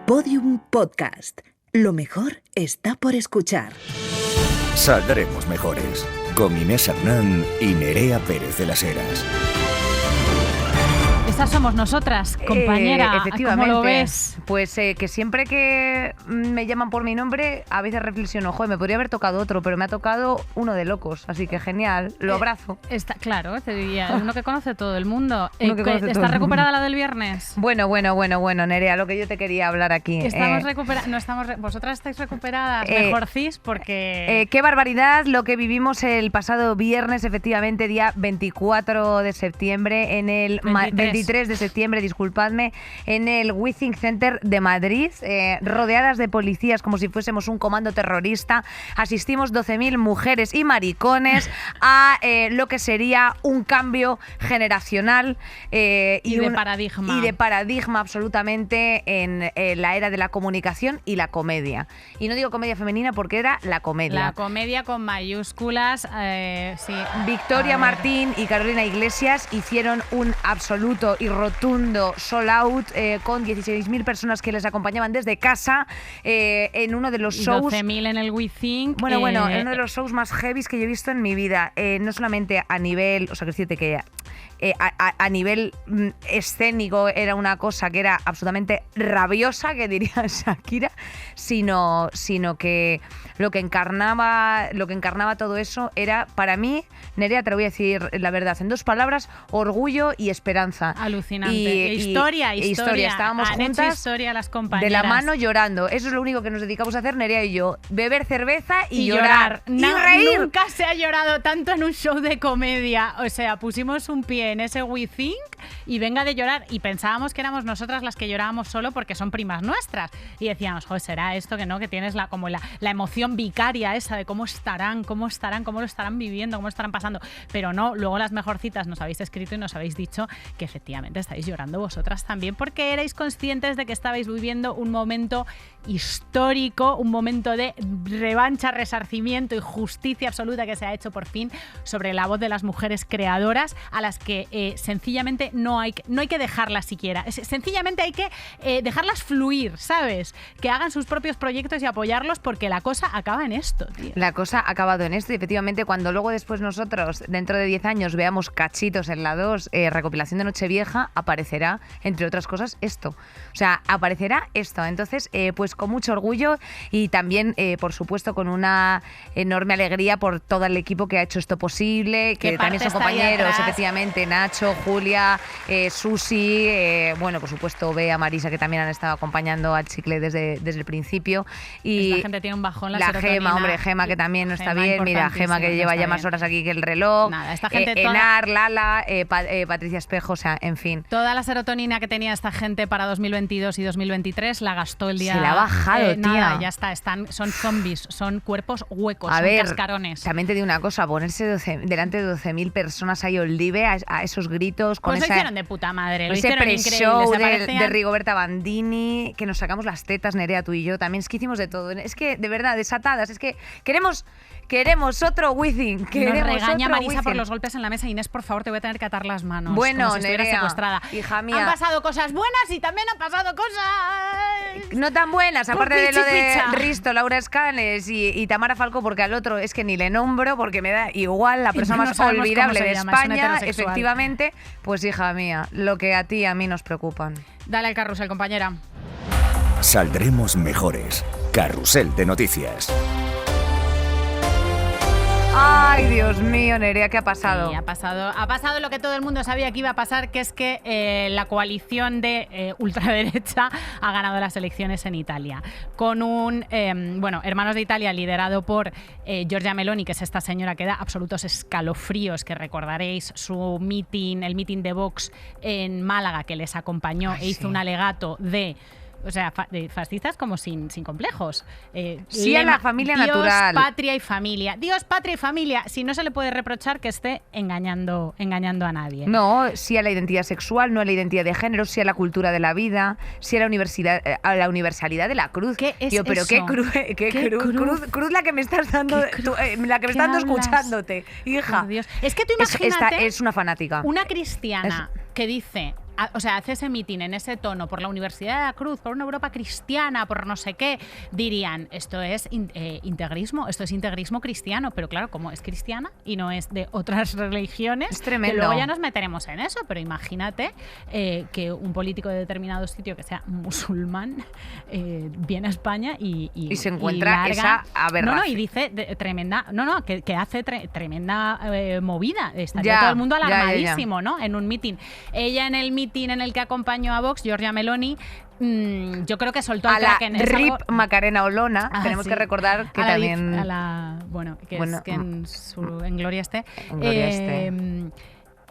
Podium Podcast. Lo mejor está por escuchar. Saldremos mejores. Con Inés Hernán y Nerea Pérez de las Heras. Esas somos nosotras, compañera. Efectivamente. ¿Cómo lo ves? Pues que siempre que me llaman por mi nombre, a veces reflexiono, joder, me podría haber tocado otro, pero me ha tocado uno de locos, así que genial, lo abrazo. Está claro, te diría, uno que conoce todo el mundo. ¿Está recuperada la del viernes? Bueno, Nerea, lo que yo te quería hablar aquí. Estamos recuperadas, no estamos, vosotras estáis recuperadas, mejor cis, porque... qué barbaridad lo que vivimos el pasado viernes, efectivamente, día 24 de septiembre, en el 23 de septiembre, disculpadme, en el Withing Center de Madrid, rodeadas de policías como si fuésemos un comando terrorista. Asistimos 12.000 mujeres y maricones a lo que sería un cambio generacional y de paradigma absolutamente en la era de la comunicación y la comedia. Y no digo comedia femenina porque era la comedia. La comedia con mayúsculas, sí. Victoria Martín y Carolina Iglesias hicieron un absoluto y rotundo sold out con 16.000 personas que les acompañaban desde casa en uno de los shows. 12.000 en el WeThink. Bueno, en uno de los shows más heavies que yo he visto en mi vida. No solamente a nivel, o sea, que decirte que a nivel escénico era una cosa que era absolutamente rabiosa, que diría Shakira, sino que lo que encarnaba todo eso era, para mí, Nerea, te lo voy a decir la verdad, en dos palabras: orgullo y esperanza. Alucinante. Historia. Estábamos juntas, historia las compañeras, de la mano, llorando. Eso es lo único que nos dedicamos a hacer, Nerea y yo: beber cerveza y llorar. Y reír. Nunca se ha llorado tanto en un show de comedia. O sea, pusimos un pie en ese WeThink y venga de llorar, y pensábamos que éramos nosotras las que llorábamos solo porque son primas nuestras, y decíamos, joder, será esto que no, que tienes la emoción vicaria esa de cómo lo estarán viviendo, cómo lo estarán pasando, pero no. Luego las mejorcitas nos habéis escrito y nos habéis dicho que efectivamente estáis llorando vosotras también, porque erais conscientes de que estabais viviendo un momento histórico, un momento de revancha, resarcimiento y justicia absoluta que se ha hecho por fin sobre la voz de las mujeres creadoras, a las que sencillamente no hay que dejarlas siquiera. Sencillamente hay que dejarlas fluir, ¿sabes? Que hagan sus propios proyectos y apoyarlos, porque la cosa acaba en esto, tío. La cosa ha acabado en esto, y efectivamente cuando luego después nosotros, dentro de 10 años, veamos cachitos en la 2, recopilación de Nochevieja, aparecerá, entre otras cosas, esto. O sea, aparecerá esto. Entonces, pues con mucho orgullo, y también, por supuesto, con una enorme alegría por todo el equipo que ha hecho esto posible, que también son compañeros, efectivamente, Nacho, Julia, Susi, bueno, por supuesto, Bea, Marisa, que también han estado acompañando al chicle desde el principio. Y esta gente tiene un bajón, la Gema, que también no está bien. Mira, Gema, que lleva ya más horas aquí que el reloj. Nada, esta gente Enar, Lala, Patricia Espejo, o sea, en fin. Toda la serotonina que tenía esta gente para 2022 y 2023 la gastó el día... Se la ha bajado, tía. Nada, ya está. Son zombies, son cuerpos huecos, son cascarones. También te digo una cosa: ponerse delante de 12.000 personas ahí Oldive, a esos gritos, con pues lo hicieron de puta madre, lo ese hicieron pre-show de Rigoberta Bandini, que nos sacamos las tetas, Nerea, tú y yo. También es que hicimos de todo. Es que, de verdad, desatadas. Es que queremos otro Withing. Nos regaña Marisa por los golpes en la mesa. Inés, por favor, te voy a tener que atar las manos. Bueno, como si estuviera Nerea, secuestrada. hija mía. Han pasado cosas buenas y también han pasado cosas... no tan buenas, aparte de lo de Risto, Laura Escanes y Tamara Falcó, porque al otro es que ni le nombro porque me da igual, la persona más olvidable de España, efectivamente. Pues hija mía, lo que a ti y a mí nos preocupan. Dale al carrusel, compañera. Saldremos mejores. Carrusel de noticias. Ay, Dios mío, Nerea, ¿qué ha pasado? Sí, ha pasado lo que todo el mundo sabía que iba a pasar, que es que la coalición de ultraderecha ha ganado las elecciones en Italia. Con un, Hermanos de Italia, liderado por Giorgia Meloni, que es esta señora que da absolutos escalofríos, que recordaréis su meeting, el meeting de Vox en Málaga, que les acompañó e hizo un alegato de... O sea, fascistas como sin complejos. Sí a la familia Dios, natural. Patria y familia. Dios, patria y familia. Si no se le puede reprochar que esté engañando a nadie. No, sí a la identidad sexual, no a la identidad de género, sí a la cultura de la vida, sí a la universalidad de la cruz. ¿Qué es pero eso? ¿Qué cruz la que me estás dando, la que me estás dando escuchándote, hija. Por Dios. Es que tú imagínate... Es una fanática. Una cristiana que dice... o sea, hace ese mitin en ese tono por la Universidad de la Cruz, por una Europa cristiana, por no sé qué, dirían, esto es integrismo, esto es integrismo cristiano, pero claro, como es cristiana y no es de otras religiones, es tremendo. Que luego ya nos meteremos en eso, pero imagínate que un político de determinado sitio que sea musulmán viene a España y se encuentra larga, esa aberración. y dice que hace tremenda movida. Estaría todo el mundo alarmadísimo, ¿no? En un mitin. Ella en el mitin en el que acompañó a Vox, Giorgia Meloni, yo creo que soltó al Kraken. RIP Macarena Olona. Tenemos que recordar que también... que en Gloria esté.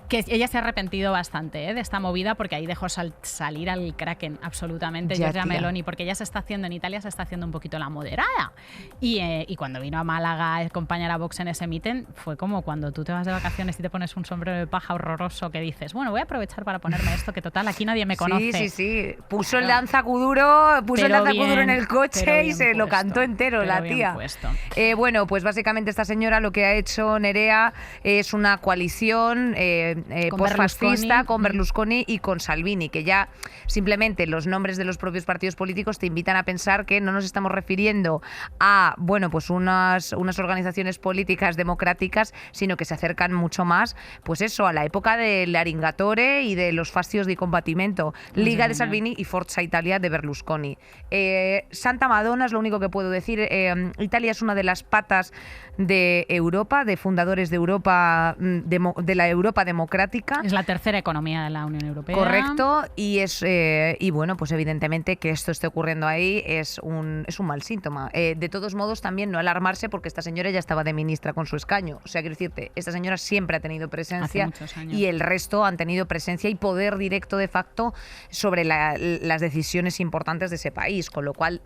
Que ella se ha arrepentido bastante de esta movida porque ahí dejó salir al Kraken absolutamente Giorgia Meloni, porque ella se está haciendo en Italia, se está haciendo un poquito la moderada. Y cuando vino a Málaga a acompañar a Vox en ese mitin, fue como cuando tú te vas de vacaciones y te pones un sombrero de paja horroroso que dices, bueno, voy a aprovechar para ponerme esto, que total, aquí nadie me conoce. Sí. Puso el danzacuduro en el coche y se lo cantó entero la tía. Bueno, pues básicamente esta señora lo que ha hecho, Nerea, es una coalición postfascista con Berlusconi y con Salvini, que ya simplemente los nombres de los propios partidos políticos te invitan a pensar que no nos estamos refiriendo a pues unas organizaciones políticas democráticas, sino que se acercan mucho más pues eso, a la época del Aringatore y de los fascios di combattimento, Liga de Salvini y Forza Italia de Berlusconi. Santa Madonna es lo único que puedo decir. Italia es una de las patas de Europa, de fundadores de Europa, de la Europa democrática. Es la tercera economía de la Unión Europea. Correcto, y bueno, pues evidentemente que esto esté ocurriendo ahí es un mal síntoma. De todos modos, también no alarmarse porque esta señora ya estaba de ministra con su escaño. O sea, quiero decirte, esta señora siempre ha tenido presencia y el resto han tenido presencia y poder directo de facto sobre las decisiones importantes de ese país, con lo cual,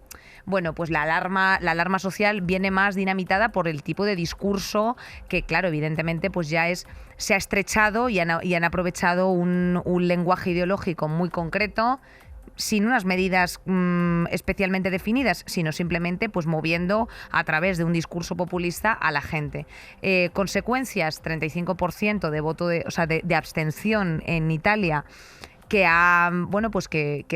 bueno, pues la alarma social viene más dinamitada por el tipo de discurso que, claro, evidentemente, pues ya se ha estrechado y han aprovechado un lenguaje ideológico muy concreto, sin unas medidas especialmente definidas, sino simplemente pues moviendo a través de un discurso populista a la gente. Consecuencias, 35% de voto de abstención en Italia, que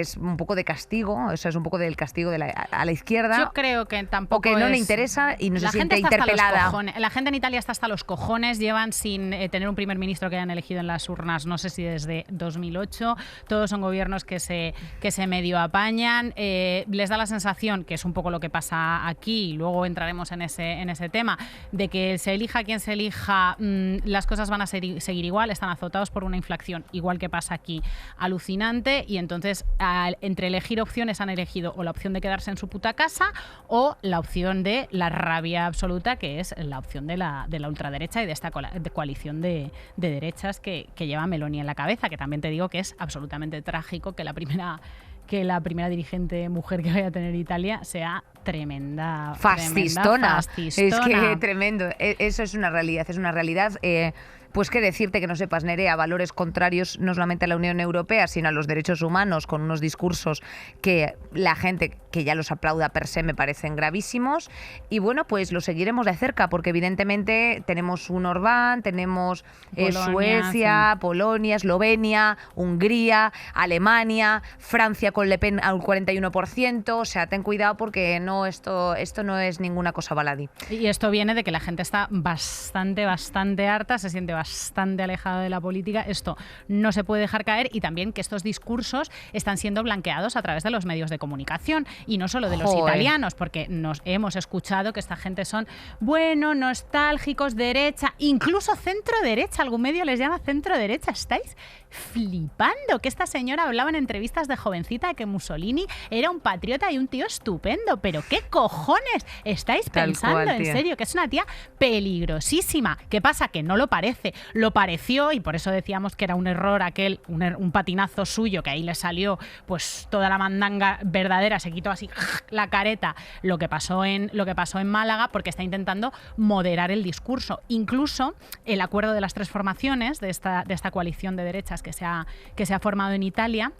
es un poco de castigo, eso es un poco del castigo a la izquierda. Yo creo que tampoco. O que no le interesa y no se siente interpelada. La gente en Italia está hasta los cojones, llevan sin tener un primer ministro que hayan elegido en las urnas, no sé si desde 2008. Todos son gobiernos que se medio apañan. Les da la sensación, que es un poco lo que pasa aquí, y luego entraremos en ese tema, de que se elija quien se elija, las cosas van a seguir igual, están azotados por una inflación, igual que pasa aquí. Alucinante, y entonces entre elegir opciones han elegido o la opción de quedarse en su puta casa o la opción de la rabia absoluta, que es la opción de la ultraderecha y de esta coalición de derechas que lleva Meloni en la cabeza, que también te digo que es absolutamente trágico que la primera dirigente mujer que vaya a tener Italia sea tremenda fascistona. Es que tremendo. Eso es una realidad. Pues qué decirte que no sepas, Nerea, valores contrarios no solamente a la Unión Europea, sino a los derechos humanos, con unos discursos que la gente que ya los aplauda per se me parecen gravísimos. Y bueno, pues lo seguiremos de cerca, porque evidentemente tenemos un Orbán, tenemos Polonia, Suecia, Polonia, Eslovenia, Hungría, Alemania, Francia con Le Pen al 41%. O sea, ten cuidado porque esto no es ninguna cosa baladí. Y esto viene de que la gente está bastante harta, se siente bastante alejada de la política. Esto no se puede dejar caer, y también que estos discursos están siendo blanqueados a través de los medios de comunicación, y no solo de los italianos, porque nos hemos escuchado que esta gente son, nostálgicos, derecha, incluso centro derecha, algún medio les llama centro derecha. ¿Estáis flipando? Que esta señora hablaba en entrevistas de jovencita de que Mussolini era un patriota y un tío estupendo, pero ¿qué cojones estáis pensando? En serio, que es una tía peligrosísima. ¿Qué pasa? Que no lo parece. Lo pareció, y por eso decíamos que era un error un patinazo suyo, que ahí le salió pues toda la mandanga verdadera, se quitó así la careta, lo que pasó en Málaga, porque está intentando moderar el discurso. Incluso el acuerdo de las tres formaciones de esta coalición de derechas que se ha formado en Italia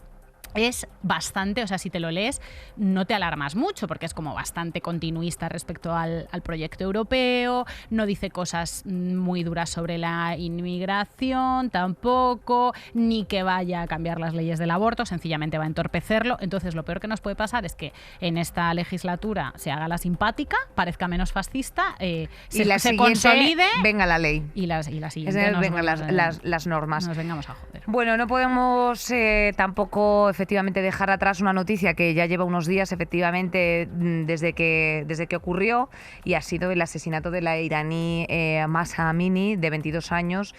es bastante, o sea, si te lo lees, no te alarmas mucho, porque es como bastante continuista respecto al proyecto europeo, no dice cosas muy duras sobre la inmigración tampoco, ni que vaya a cambiar las leyes del aborto, sencillamente va a entorpecerlo. Entonces, lo peor que nos puede pasar es que en esta legislatura se haga la simpática, parezca menos fascista, se consolide. Venga la ley. Y la siguiente vengan las normas. Nos vengamos a joder. Bueno, no podemos tampoco efectivamente dejar atrás una noticia que ya lleva unos días efectivamente desde que ocurrió, y ha sido el asesinato de la iraní Mahsa Amini, de 22 años,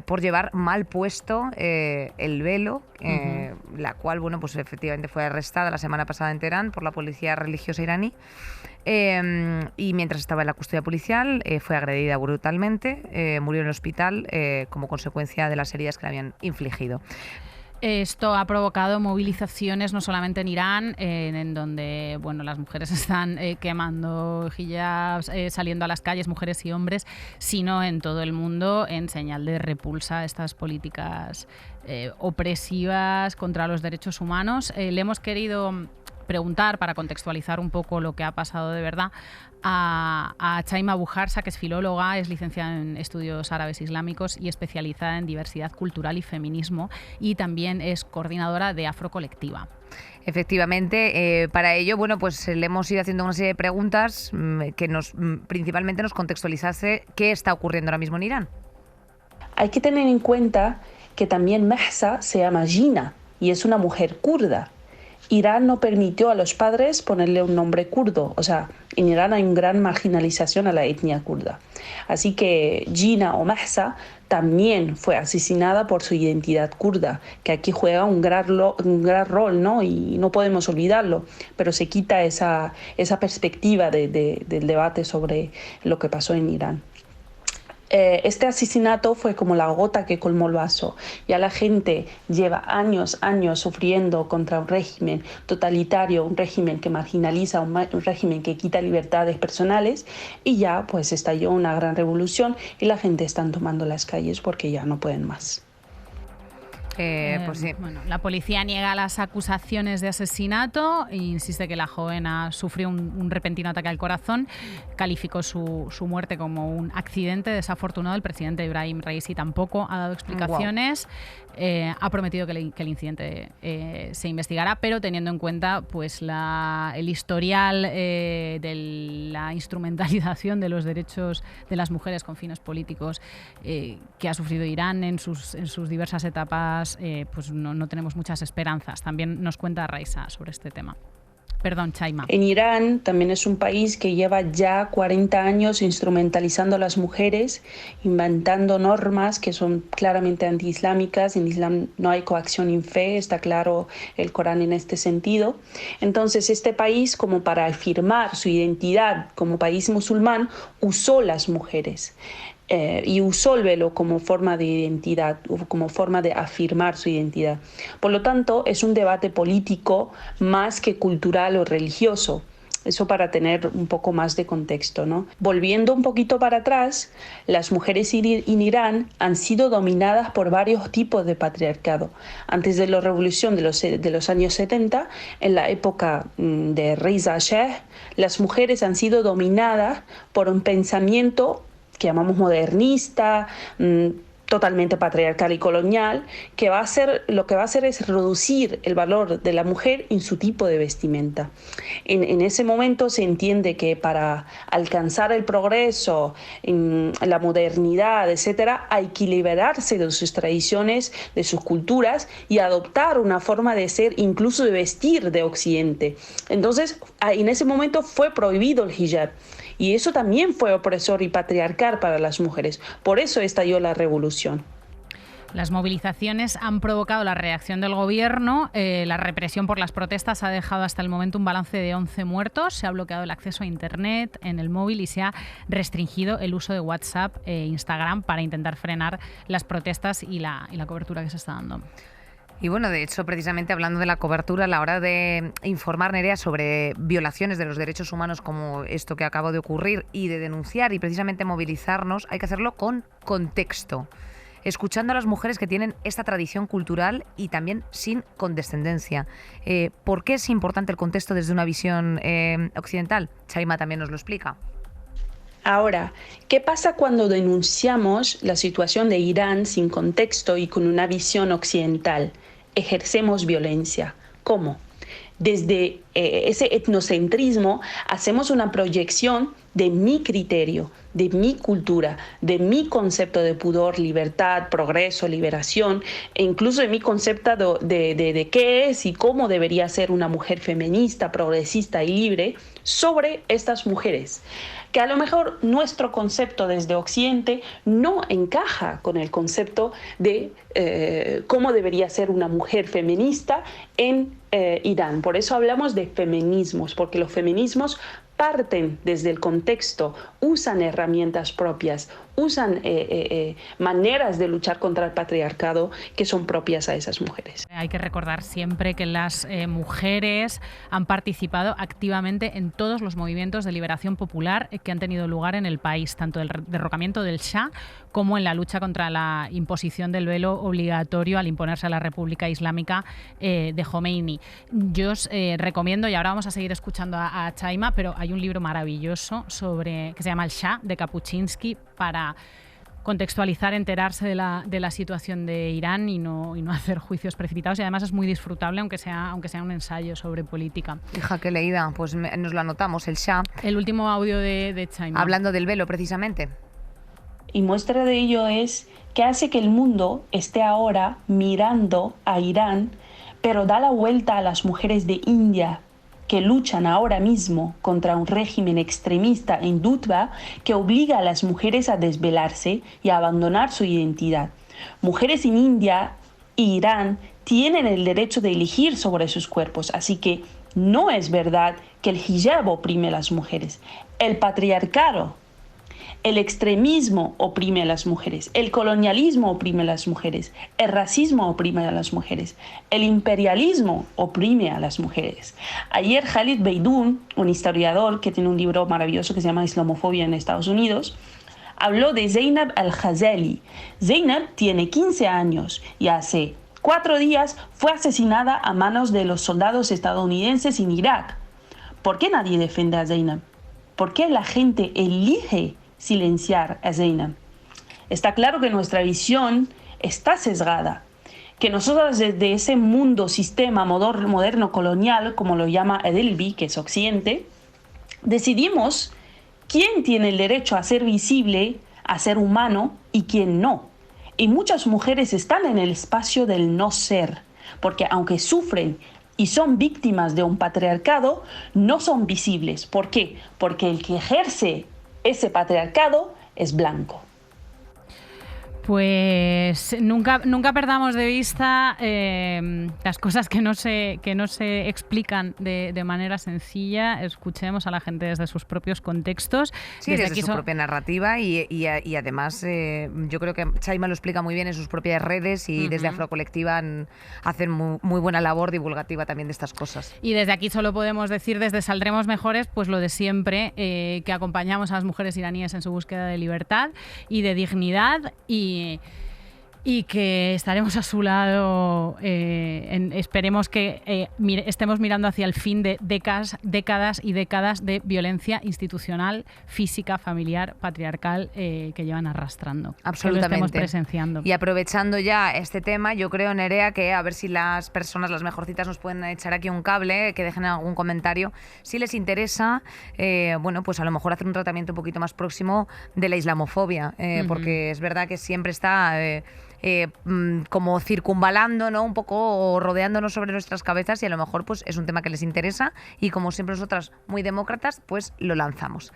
por llevar mal puesto el velo, la cual, bueno, pues efectivamente fue arrestada la semana pasada en Teherán por la policía religiosa iraní. Y mientras estaba en la custodia policial fue agredida brutalmente, murió en el hospital como consecuencia de las heridas que le habían infligido. Esto ha provocado movilizaciones no solamente en Irán, en donde las mujeres están quemando hijabs, saliendo a las calles, mujeres y hombres, sino en todo el mundo en señal de repulsa a estas políticas opresivas contra los derechos humanos. Le hemos querido preguntar, para contextualizar un poco lo que ha pasado de verdad, a Chaima Bujarsa, que es filóloga, es licenciada en estudios árabes islámicos y especializada en diversidad cultural y feminismo, y también es coordinadora de Afrocolectiva. Efectivamente, para ello, pues le hemos ido haciendo una serie de preguntas que principalmente nos contextualizase qué está ocurriendo ahora mismo en Irán. Hay que tener en cuenta que también Mahsa se llama Gina y es una mujer kurda. Irán no permitió a los padres ponerle un nombre kurdo, o sea, en Irán hay una gran marginalización a la etnia kurda. Así que Gina o Mahsa también fue asesinada por su identidad kurda, que aquí juega un gran rol, ¿no? Y no podemos olvidarlo, pero se quita esa perspectiva del debate sobre lo que pasó en Irán. Este asesinato fue como la gota que colmó el vaso. Ya la gente lleva años sufriendo contra un régimen totalitario, un régimen que marginaliza, un régimen que quita libertades personales, y ya pues estalló una gran revolución y la gente está tomando las calles porque ya no pueden más. Pues sí. La policía niega las acusaciones de asesinato e insiste que la joven sufrió un repentino ataque al corazón. Calificó su muerte como un accidente desafortunado. El presidente Ibrahim Raisi tampoco ha dado explicaciones. Ha prometido que el incidente se investigará, pero teniendo en cuenta pues el historial de la instrumentalización de los derechos de las mujeres con fines políticos que ha sufrido Irán en sus diversas etapas, pues no tenemos muchas esperanzas. También nos cuenta Raisa sobre este tema. Perdón, Chaima. En Irán también es un país que lleva ya 40 años instrumentalizando a las mujeres, inventando normas que son claramente antiislámicas. En Islam no hay coacción in fe, está claro el Corán en este sentido. Entonces, este país, como para afirmar su identidad como país musulmán, usó las mujeres. Y usó el velo como forma de identidad, como forma de afirmar su identidad. Por lo tanto, es un debate político más que cultural o religioso. Eso para tener un poco más de contexto, ¿no? Volviendo un poquito para atrás, las mujeres en Irán han sido dominadas por varios tipos de patriarcado. Antes de la revolución de los años 70, en la época de Reza Shah, las mujeres han sido dominadas por un pensamiento que llamamos modernista, totalmente patriarcal y colonial, que lo que va a hacer es reducir el valor de la mujer en su tipo de vestimenta. En ese momento se entiende que para alcanzar el progreso, en la modernidad, etcétera, hay que liberarse de sus tradiciones, de sus culturas y adoptar una forma de ser, incluso de vestir de Occidente. Entonces, en ese momento fue prohibido el hijab. Y eso también fue opresor y patriarcal para las mujeres. Por eso estalló la revolución. Las movilizaciones han provocado la reacción del gobierno. La represión por las protestas ha dejado hasta el momento un balance de 11 muertos. Se ha bloqueado el acceso a Internet en el móvil y se ha restringido el uso de WhatsApp e Instagram para intentar frenar las protestas y la cobertura que se está dando. Y bueno, de hecho, precisamente hablando de la cobertura, a la hora de informar, Nerea, sobre violaciones de los derechos humanos como esto que acaba de ocurrir y de denunciar y precisamente movilizarnos, hay que hacerlo con contexto. escuchando a las mujeres que tienen esta tradición cultural y también sin condescendencia. ¿Por qué es importante el contexto desde una visión occidental? Chaima también nos lo explica. Ahora, ¿qué pasa cuando denunciamos la situación de Irán sin contexto y con una visión occidental? Ejercemos violencia. ¿Cómo? Desde ese etnocentrismo hacemos una proyección de mi criterio, de mi cultura, de mi concepto de pudor, libertad, progreso, liberación, e incluso de mi concepto de qué es y cómo debería ser una mujer feminista, progresista y libre sobre estas mujeres. Que a lo mejor nuestro concepto desde Occidente no encaja con el concepto de cómo debería ser una mujer feminista en Irán. Por eso hablamos de feminismos, porque los feminismos parten desde el contexto, usan herramientas propias, usan maneras de luchar contra el patriarcado que son propias a esas mujeres. Hay que recordar siempre que las mujeres han participado activamente en todos los movimientos de liberación popular que han tenido lugar en el país, tanto el derrocamiento del Shah como en la lucha contra la imposición del velo obligatorio al imponerse a la República Islámica de Jomeini. Yo os recomiendo, y ahora vamos a seguir escuchando a Chaima, pero hay un libro maravilloso que se llama El Shah, de Kapuczynski, para contextualizar, enterarse de la situación de Irán y no hacer juicios precipitados, y además es muy disfrutable, aunque sea un ensayo sobre política. Hija, qué leída, pues nos lo anotamos, El Shah. El último audio de Chaima. Hablando del velo, precisamente. Y muestra de ello es que hace que el mundo esté ahora mirando a Irán, pero da la vuelta a las mujeres de India, que luchan ahora mismo contra un régimen extremista hindutva que obliga a las mujeres a desvelarse y a abandonar su identidad. Mujeres en India e Irán tienen el derecho de elegir sobre sus cuerpos, así que no es verdad que el hijab oprime a las mujeres. El patriarcado, el extremismo oprime a las mujeres, el colonialismo oprime a las mujeres, el racismo oprime a las mujeres, el imperialismo oprime a las mujeres. Ayer Khalid Beydoun, un historiador que tiene un libro maravilloso que se llama Islamofobia en Estados Unidos, habló de Zainab al-Ghazali. Zainab tiene 15 años y hace 4 días fue asesinada a manos de los soldados estadounidenses en Irak. ¿Por qué nadie defiende a Zainab? ¿Por qué la gente elige silenciar a Zainab? Está claro que nuestra visión está sesgada, que nosotros desde ese mundo, sistema moderno colonial, como lo llama Edelby, que es Occidente, decidimos quién tiene el derecho a ser visible, a ser humano y quién no. Y muchas mujeres están en el espacio del no ser, porque aunque sufren y son víctimas de un patriarcado, no son visibles. ¿Por qué? Porque el que ejerce ese patriarcado es blanco. Pues nunca perdamos de vista las cosas que no se explican de manera sencilla. Escuchemos a la gente desde sus propios contextos. Sí, desde su propia narrativa y además yo creo que Chaima lo explica muy bien en sus propias redes y desde Afrocolectiva hacen muy buena labor divulgativa también de estas cosas. Y desde aquí solo podemos decir, desde Saldremos Mejores, pues lo de siempre, que acompañamos a las mujeres iraníes en su búsqueda de libertad y de dignidad y que estaremos a su lado. Esperemos que estemos mirando hacia el fin de décadas y décadas de violencia institucional, física, familiar, patriarcal que llevan arrastrando. Absolutamente. Que lo estemos presenciando. Y aprovechando ya este tema, yo creo, Nerea, que a ver si las personas, las mejorcitas, nos pueden echar aquí un cable, que dejen algún comentario. Si les interesa, bueno, pues a lo mejor hacer un tratamiento un poquito más próximo de la islamofobia, porque es verdad que siempre está como circunvalando, ¿no? Un poco rodeándonos sobre nuestras cabezas, y a lo mejor pues es un tema que les interesa y como siempre nosotras muy demócratas pues lo lanzamos.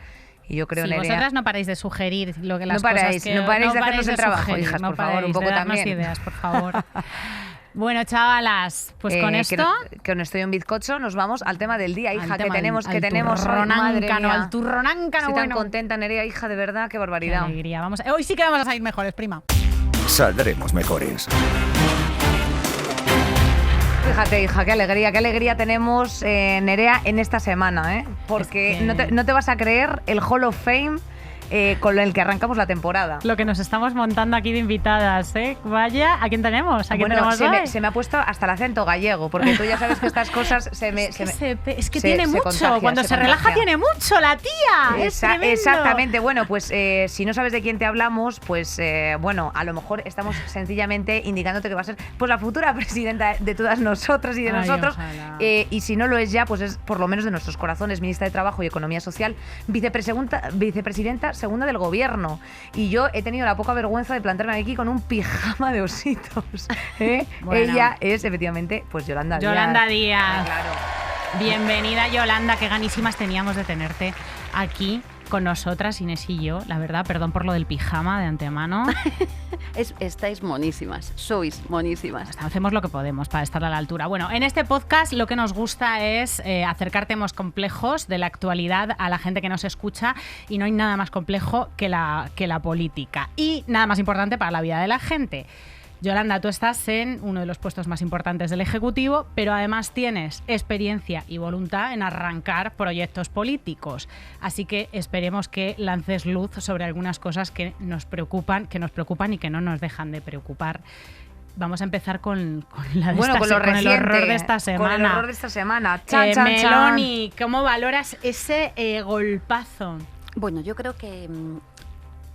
Y yo creo, sí, Nerea, vosotras no paréis de sugerir lo que las no paráis, cosas que no paráis de hacernos el trabajo, sugerir, hijas, no por favor, un poco de darnos también. ideas, por favor. Bueno, chavalas, pues con esto... Con esto y un bizcocho nos vamos al tema del día, hija, que tenemos hoy, madre mía. Al turronáncano, Estoy bueno. tan contenta, Nerea, hija, de verdad, qué barbaridad. Qué alegría. Hoy sí que vamos a salir mejores, prima. Saldremos mejores. Fíjate, hija, qué alegría tenemos, Nerea, en esta semana, ¿eh? Porque no te vas a creer el Hall of Fame con el que arrancamos la temporada. Lo que nos estamos montando aquí de invitadas, ¿eh? Vaya, ¿a quién tenemos? ¿A quién tenemos hoy? Se me ha puesto hasta el acento gallego, porque tú ya sabes que estas cosas Es que tiene mucho, contagia, cuando se relaja tiene mucho la tía, es tremendo. Exactamente, bueno, pues si no sabes de quién te hablamos, pues bueno, a lo mejor estamos sencillamente indicándote que va a ser pues la futura presidenta de todas nosotras y de nosotros, y si no lo es ya, pues es por lo menos de nuestros corazones, ministra de Trabajo y Economía Social, vicepresidenta segunda del gobierno, y yo he tenido la poca vergüenza de plantarme aquí con un pijama de ositos, ¿eh? Bueno. Ella es efectivamente pues Yolanda Díaz. Claro. Bienvenida, Yolanda, qué ganísimas teníamos de tenerte aquí con nosotras, Inés y yo, la verdad, perdón por lo del pijama de antemano. Estáis monísimas, sois monísimas. Hacemos lo que podemos para estar a la altura. Bueno, en este podcast lo que nos gusta es acercar temas complejos de la actualidad a la gente que nos escucha, y no hay nada más complejo que la política y nada más importante para la vida de la gente. Yolanda, tú estás en uno de los puestos más importantes del Ejecutivo, pero además tienes experiencia y voluntad en arrancar proyectos políticos. Así que esperemos que lances luz sobre algunas cosas que nos preocupan y que no nos dejan de preocupar. Vamos a empezar con el horror de esta semana. Con el horror de esta semana. Meloni, ¿cómo valoras ese golpazo? Bueno, yo creo que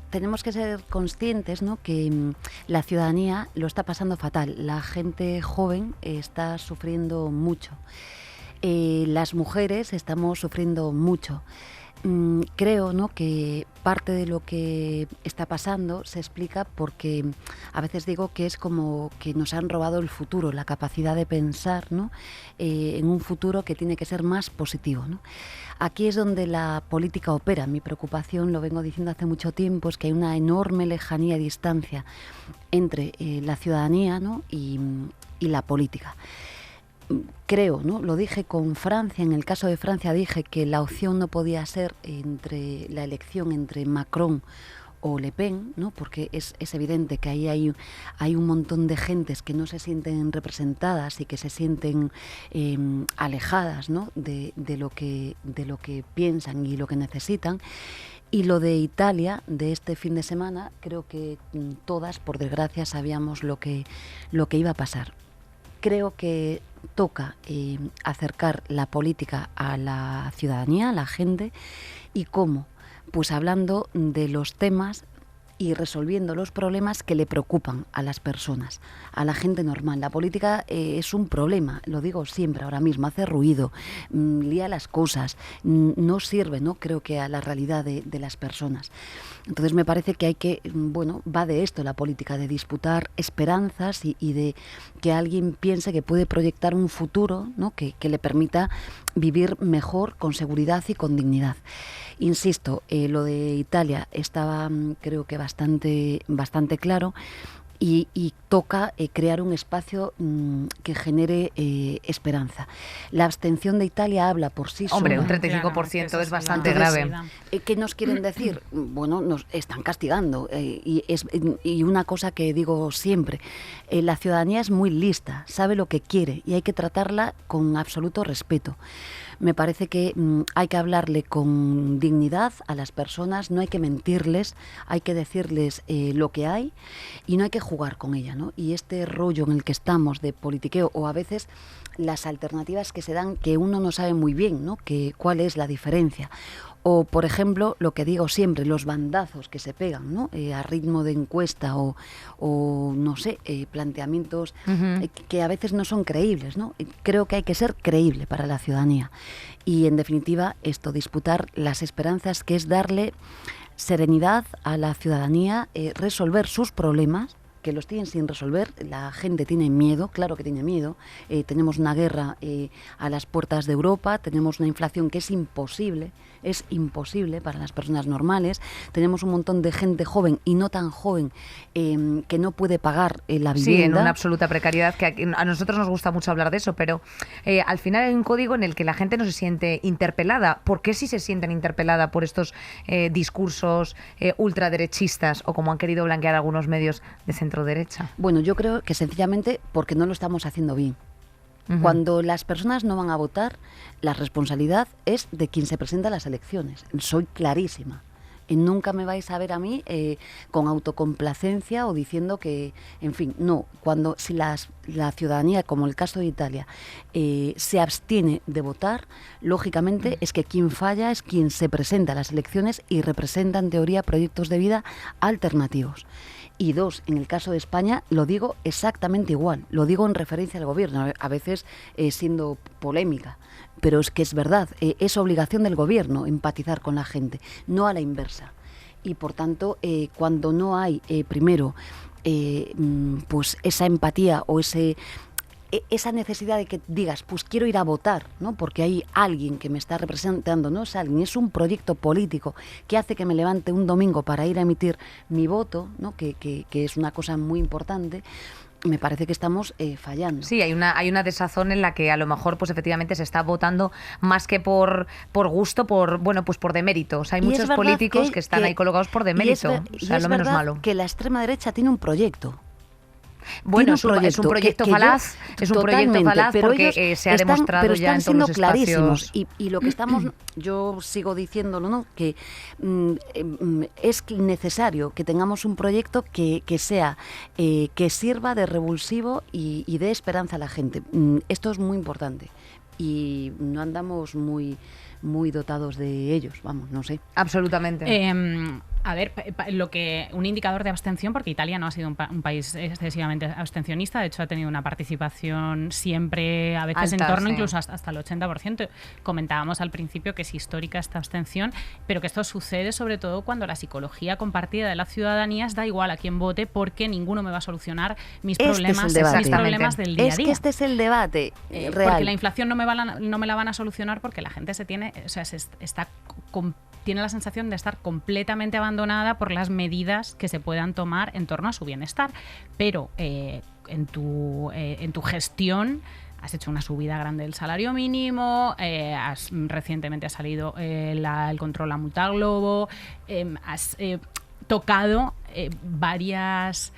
tenemos que ser conscientes, ¿no?, que la ciudadanía lo está pasando fatal. La gente joven está sufriendo mucho. Las mujeres estamos sufriendo mucho. Creo, ¿no?, que parte de lo que está pasando se explica porque a veces digo que es como que nos han robado el futuro, la capacidad de pensar, ¿no?, en un futuro que tiene que ser más positivo, ¿no? Aquí es donde la política opera. Mi preocupación, lo vengo diciendo hace mucho tiempo, es que hay una enorme lejanía y distancia entre la ciudadanía, ¿no?, y la política. Creo, ¿no?, lo dije con Francia, en el caso de Francia dije que la opción no podía ser entre la elección entre Macron o Le Pen, ¿no?, porque es evidente que ahí hay un montón de gentes que no se sienten representadas y que se sienten alejadas, ¿no?, de lo que piensan y lo que necesitan. Y lo de Italia, de este fin de semana, creo que todas, por desgracia, sabíamos lo que iba a pasar. Creo que toca acercar la política a la ciudadanía, a la gente. ¿Y cómo? Pues hablando de los temas y resolviendo los problemas que le preocupan a las personas, a la gente normal. La política es un problema, lo digo siempre ahora mismo, hace ruido, lía las cosas, no sirve, ¿no?, creo que a la realidad de las personas. Entonces me parece que va de esto la política, de disputar esperanzas y de que alguien piense que puede proyectar un futuro, ¿no?, que le permita vivir mejor, con seguridad y con dignidad. Insisto, lo de Italia estaba, creo que bastante claro, y toca crear un espacio que genere esperanza. La abstención de Italia habla por sí sola. Hombre, un 35% es bastante grave. ¿Qué nos quieren decir? Bueno, nos están castigando. Y una cosa que digo siempre, la ciudadanía es muy lista, sabe lo que quiere y hay que tratarla con absoluto respeto. Me parece que hay que hablarle con dignidad a las personas, no hay que mentirles, hay que decirles lo que hay y no hay que jugar con ella, ¿no? Y este rollo en el que estamos de politiqueo, o a veces las alternativas que se dan que uno no sabe muy bien, ¿no?, cuál es la diferencia. O, por ejemplo, lo que digo siempre, los bandazos que se pegan, ¿no?, a ritmo de encuesta o no sé, planteamientos que a veces no son creíbles, ¿no? Creo que hay que ser creíble para la ciudadanía. Y, en definitiva, disputar las esperanzas, que es darle serenidad a la ciudadanía, resolver sus problemas, que los tienen sin resolver. La gente tiene miedo, claro que tiene miedo. Tenemos una guerra a las puertas de Europa, tenemos una inflación que es imposible para las personas normales, tenemos un montón de gente joven y no tan joven que no puede pagar la vivienda. Sí, en una absoluta precariedad, que a nosotros nos gusta mucho hablar de eso, pero al final hay un código en el que la gente no se siente interpelada. ¿Por qué sí se sienten interpelada por estos discursos ultraderechistas, o como han querido blanquear algunos medios de centro derecha? Bueno, yo creo que sencillamente porque no lo estamos haciendo bien. Cuando las personas no van a votar, la responsabilidad es de quien se presenta a las elecciones. Soy clarísima. Nunca me vais a ver a mí con autocomplacencia o diciendo que, en fin, no. Si la ciudadanía, como el caso de Italia, se abstiene de votar, lógicamente es que quien falla es quien se presenta a las elecciones y representa en teoría proyectos de vida alternativos. Y dos, en el caso de España lo digo exactamente igual, lo digo en referencia al gobierno, a veces siendo polémica, pero es que es verdad, es obligación del gobierno empatizar con la gente, no a la inversa. Y por tanto, cuando no hay, primero, pues esa empatía o esa necesidad de que digas, pues quiero ir a votar, ¿no? Porque hay alguien que me está representando, no es alguien, es un proyecto político que hace que me levante un domingo para ir a emitir mi voto, ¿no? Que es una cosa muy importante. Me parece que estamos fallando. Sí, hay una desazón en la que a lo mejor pues efectivamente se está votando más que por gusto, pues por demérito. O sea, hay muchos políticos que están ahí colocados por demérito. O sea, lo menos malo. Que la extrema derecha tiene un proyecto. Bueno, es un proyecto falaz, es un proyecto falaz porque se ha demostrado ya en todos los espacios. Y lo que estamos, yo sigo diciéndolo, ¿no? Que es necesario que tengamos un proyecto que sea, que sirva de revulsivo y dé esperanza a la gente. Esto es muy importante y no andamos muy dotados de ellos, vamos, no sé. Absolutamente. A ver, un indicador de abstención, porque Italia no ha sido un país excesivamente abstencionista, de hecho ha tenido una participación siempre, a veces alta, en torno sí. incluso hasta el 80%. Comentábamos al principio que es histórica esta abstención, pero que esto sucede sobre todo cuando la psicología compartida de la ciudadanía da igual a quién vote, porque ninguno me va a solucionar mis problemas del día a día. Es que este es el debate real. Porque la inflación no me la van a solucionar porque la gente tiene la sensación de estar completamente abandonada por las medidas que se puedan tomar en torno a su bienestar. Pero en tu gestión has hecho una subida grande del salario mínimo, recientemente ha salido el control a multa globo, has tocado varias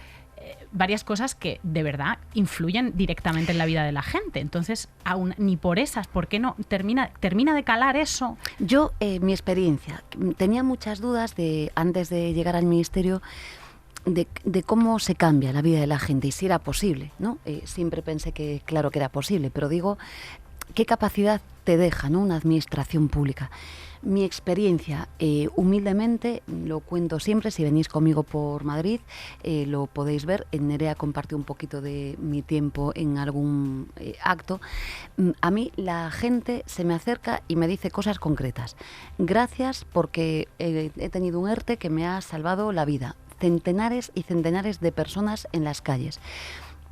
cosas que de verdad influyen directamente en la vida de la gente. Entonces, aún ni por esas, ¿por qué no termina de calar eso? Yo, mi experiencia, tenía muchas dudas antes de llegar al ministerio de cómo se cambia la vida de la gente y si era posible, ¿no? Siempre pensé que claro que era posible, pero digo, ¿qué capacidad te deja, ¿no? Una administración pública? Mi experiencia, humildemente, lo cuento siempre, si venís conmigo por Madrid, lo podéis ver. Nerea compartió un poquito de mi tiempo en algún acto. A mí la gente se me acerca y me dice cosas concretas. Gracias porque he tenido un ERTE que me ha salvado la vida. Centenares y centenares de personas en las calles.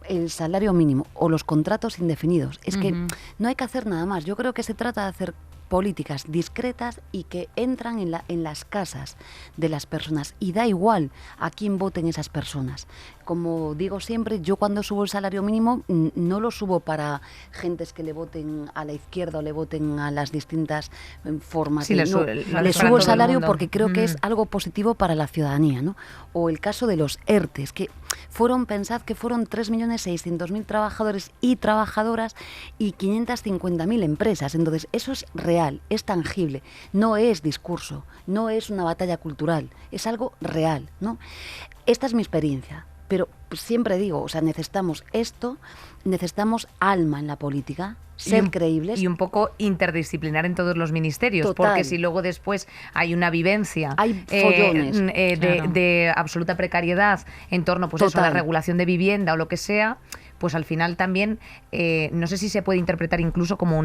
El salario mínimo o los contratos indefinidos. Es que no hay que hacer nada más. Yo creo que se trata de hacer políticas discretas y que entran en las casas de las personas y da igual a quién voten esas personas. Como digo siempre, yo cuando subo el salario mínimo no lo subo para gentes que le voten a la izquierda o le voten a las distintas formas. Sí, le subo el salario porque creo que es algo positivo para la ciudadanía, ¿no? O el caso de los ERTEs, que pensad que fueron 3.600.000 trabajadores y trabajadoras y 550.000 empresas. Entonces, eso es real, es tangible, no es discurso, no es una batalla cultural, es algo real, ¿no? Esta es mi experiencia, pero siempre digo, o sea, necesitamos alma en la política, ser creíbles. Y un poco interdisciplinar en todos los ministerios. Total. Porque si luego después hay una vivencia hay follones, de absoluta precariedad en torno pues eso, a la regulación de vivienda o lo que sea, pues al final también no sé si se puede interpretar incluso como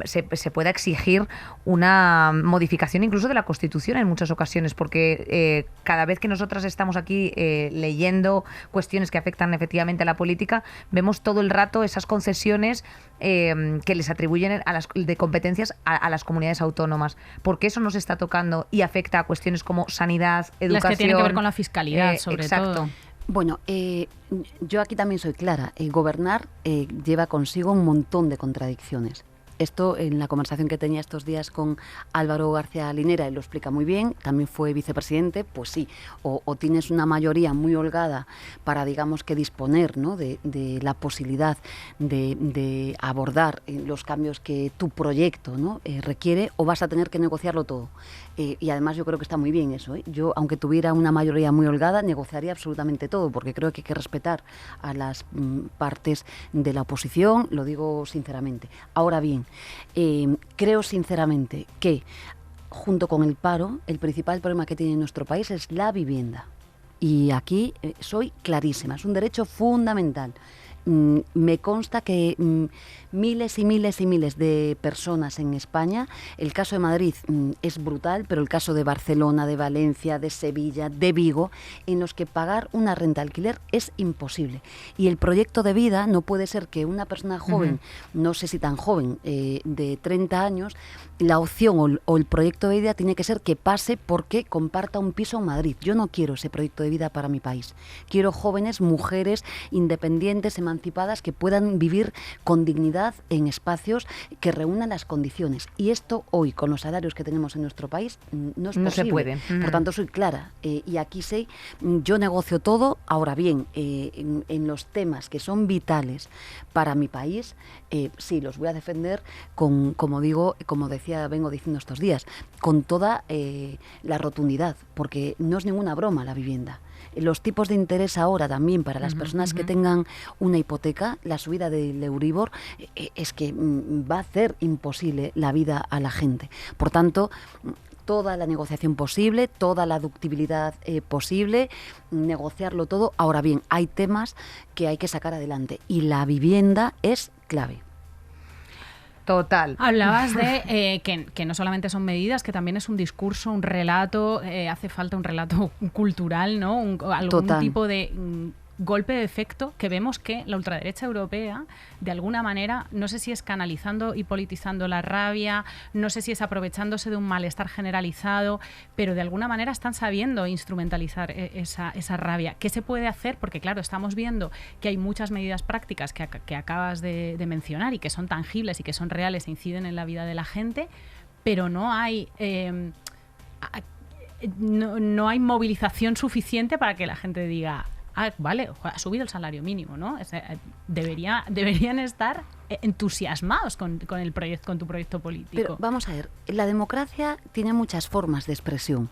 se pueda exigir una modificación incluso de la Constitución en muchas ocasiones, porque cada vez que nosotras estamos aquí leyendo cuestiones que afectan efectivamente a la política, vemos todo el rato esas concesiones que les atribuyen de competencias a las comunidades autónomas, porque eso no se está tocando y afecta a cuestiones como sanidad, educación. Las que tienen que ver con la fiscalidad, sobre todo. Bueno, yo aquí también soy clara. Gobernar lleva consigo un montón de contradicciones. Esto en la conversación que tenía estos días con Álvaro García Linera, él lo explica muy bien, también fue vicepresidente, pues sí, o tienes una mayoría muy holgada para, digamos, que disponer, ¿no?, de la posibilidad de abordar los cambios que tu proyecto, ¿no?, requiere, o vas a tener que negociarlo todo. Y además yo creo que está muy bien eso, ¿eh? Yo, aunque tuviera una mayoría muy holgada, negociaría absolutamente todo, porque creo que hay que respetar a las partes de la oposición, lo digo sinceramente. Ahora bien, creo sinceramente que junto con el paro, el principal problema que tiene nuestro país es la vivienda. Y aquí soy clarísima, es un derecho fundamental. Me consta que miles y miles y miles de personas en España, el caso de Madrid es brutal, pero el caso de Barcelona, de Valencia, de Sevilla, de Vigo, en los que pagar una renta de alquiler es imposible. Y el proyecto de vida no puede ser que una persona joven, no sé si tan joven, de 30 años, la opción o el proyecto de vida tiene que ser que pase porque comparta un piso en Madrid. Yo no quiero ese proyecto de vida para mi país. Quiero jóvenes, mujeres independientes, emancipadas, que puedan vivir con dignidad en espacios que reúnan las condiciones. Y esto hoy, con los salarios que tenemos en nuestro país, no es posible. No se puede. Por tanto, soy clara. Y aquí sé, yo negocio todo. Ahora bien, en los temas que son vitales para mi país, sí, los voy a defender como decía, vengo diciendo estos días, con toda la rotundidad, porque no es ninguna broma la vivienda. Los tipos de interés ahora también para las personas que tengan una hipoteca, la subida del Euribor, es que va a hacer imposible la vida a la gente. Por tanto, toda la negociación posible, toda la ductibilidad posible, negociarlo todo. Ahora bien, hay temas que hay que sacar adelante y la vivienda es clave. Total. Hablabas de que no solamente son medidas, que también es un discurso, un relato, hace falta un relato cultural, ¿no? Algún Total. tipo de golpe de efecto que vemos que la ultraderecha europea, de alguna manera, no sé si es canalizando y politizando la rabia, no sé si es aprovechándose de un malestar generalizado, pero de alguna manera están sabiendo instrumentalizar esa rabia. ¿Qué se puede hacer? Porque claro, estamos viendo que hay muchas medidas prácticas que acabas de mencionar y que son tangibles y que son reales e inciden en la vida de la gente, pero no hay... no hay movilización suficiente para que la gente diga... vale, ha subido el salario mínimo, ¿no? Deberían estar entusiasmados con tu proyecto político. Pero vamos a ver, la democracia tiene muchas formas de expresión.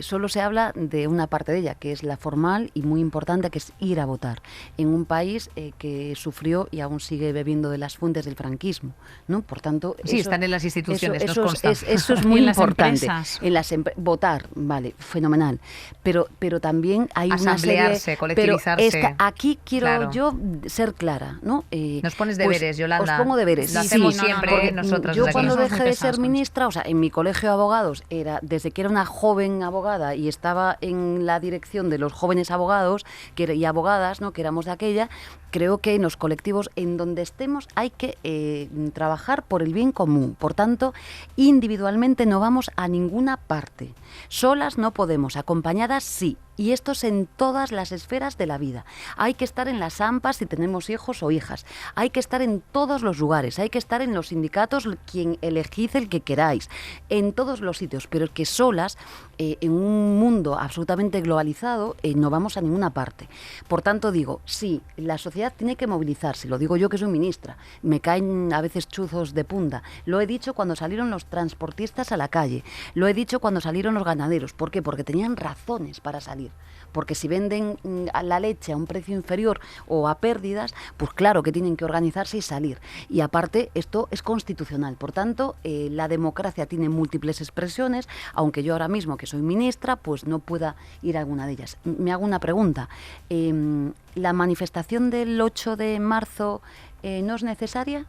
Solo se habla de una parte de ella, que es la formal y muy importante, que es ir a votar, en un país que sufrió y aún sigue bebiendo de las fuentes del franquismo, ¿no? Por tanto, sí, están en las instituciones, nos consta. Eso es muy importante. En las votar, vale, fenomenal. Pero también hay asamblearse, una serie... colectivizarse. Aquí quiero yo ser clara, ¿no? Nos pones deberes, Yolanda. Os pongo deberes. Lo hacemos siempre nosotras. Yo desde cuando aquí. dejé de ser ministra, o sea, en mi colegio de abogados, desde que era una joven abogada y estaba en la dirección de los jóvenes abogados y abogadas, ¿no?, que éramos de aquella, creo que en los colectivos en donde estemos hay que trabajar por el bien común. Por tanto, individualmente no vamos a ninguna parte. Solas no podemos, acompañadas sí. Y esto es en todas las esferas de la vida. Hay que estar en las AMPAs si tenemos hijos o hijas. Hay que estar en todos los lugares. Hay que estar en los sindicatos, quien elegís el que queráis. En todos los sitios. Pero es que solas, en un mundo absolutamente globalizado, no vamos a ninguna parte. Por tanto, digo, sí, la sociedad tiene que movilizarse. Lo digo yo, que soy ministra. Me caen a veces chuzos de punta. Lo he dicho cuando salieron los transportistas a la calle. Lo he dicho cuando salieron los ganaderos. ¿Por qué? Porque tenían razones para salir. Porque si venden la leche a un precio inferior o a pérdidas, pues claro que tienen que organizarse y salir. Y aparte, esto es constitucional. Por tanto, la democracia tiene múltiples expresiones, aunque yo ahora mismo, que soy ministra, pues no pueda ir a alguna de ellas. Me hago una pregunta. ¿La manifestación del 8 de marzo no es necesaria?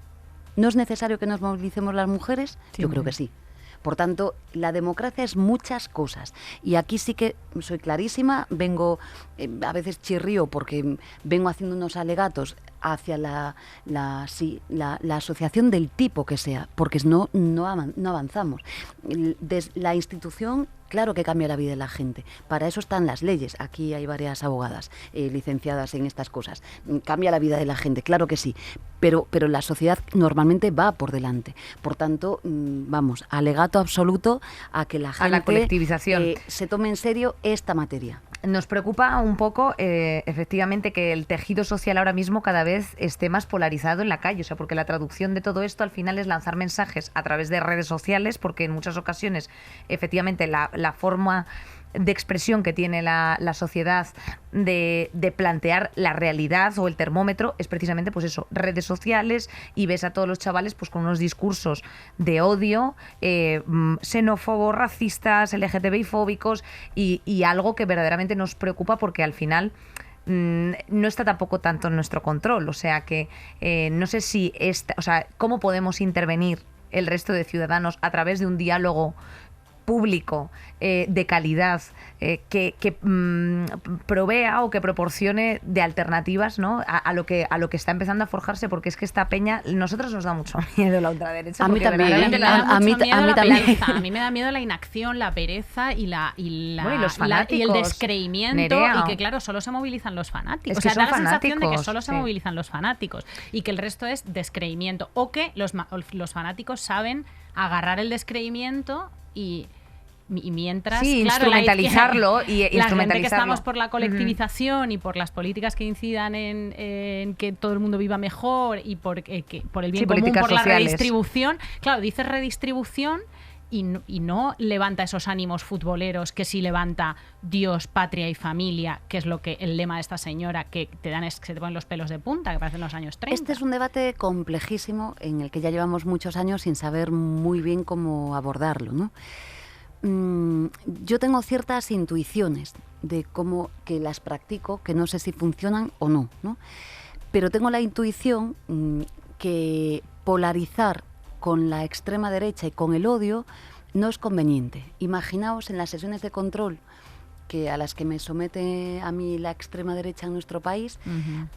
¿No es necesario que nos movilicemos las mujeres? Sí, yo creo que sí. Por tanto, la democracia es muchas cosas. Y aquí sí que soy clarísima, vengo, a veces chirrío porque vengo haciendo unos alegatos hacia la asociación del tipo que sea, porque no avanzamos. La institución Claro que cambia la vida de la gente. Para eso están las leyes. Aquí hay varias abogadas licenciadas en estas cosas. Cambia la vida de la gente, claro que sí. Pero la sociedad normalmente va por delante. Por tanto, vamos, alegato absoluto a que la gente a la colectivización. Se tome en serio esta materia. Nos preocupa un poco, efectivamente, que el tejido social ahora mismo cada vez esté más polarizado en la calle, o sea, porque la traducción de todo esto al final es lanzar mensajes a través de redes sociales, porque en muchas ocasiones, efectivamente, la forma de expresión que tiene la sociedad de plantear la realidad o el termómetro es precisamente pues eso, redes sociales, y ves a todos los chavales pues con unos discursos de odio, xenófobos, racistas, LGTBI fóbicos y algo que verdaderamente nos preocupa porque al final no está tampoco tanto en nuestro control, o sea que no sé si cómo podemos intervenir el resto de ciudadanos a través de un diálogo público de calidad que provea o que proporcione de alternativas, ¿no? a lo que está empezando a forjarse, porque es que esta peña, nosotros nos da mucho miedo la ultraderecha. A mí también. A mí me da miedo la inacción, la pereza y los fanáticos, y el descreimiento, Nerea. Y que claro, solo se movilizan los fanáticos. Es que o sea, da la son sensación de que fanáticos, solo se sí. movilizan los fanáticos y que el resto es descreimiento, o que los fanáticos saben agarrar el descreimiento y mientras, sí, claro, instrumentalizarlo la gente que estamos por la Ujú. colectivización y por las políticas que incidan en que todo el mundo viva mejor y por el bien común, políticas por la sociales. redistribución. Claro, dices redistribución y no levanta esos ánimos futboleros que sí levanta Dios, patria y familia, que es lo que el lema de esta señora, que se te ponen los pelos de punta, que parecen los años 30. Este es un debate complejísimo en el que ya llevamos muchos años sin saber muy bien cómo abordarlo, ¿no? Yo tengo ciertas intuiciones de cómo que las practico, que no sé si funcionan o no, ¿no? Pero tengo la intuición que polarizar con la extrema derecha y con el odio no es conveniente. Imaginaos en las sesiones de control a las que me somete a mí la extrema derecha en nuestro país. Uh-huh.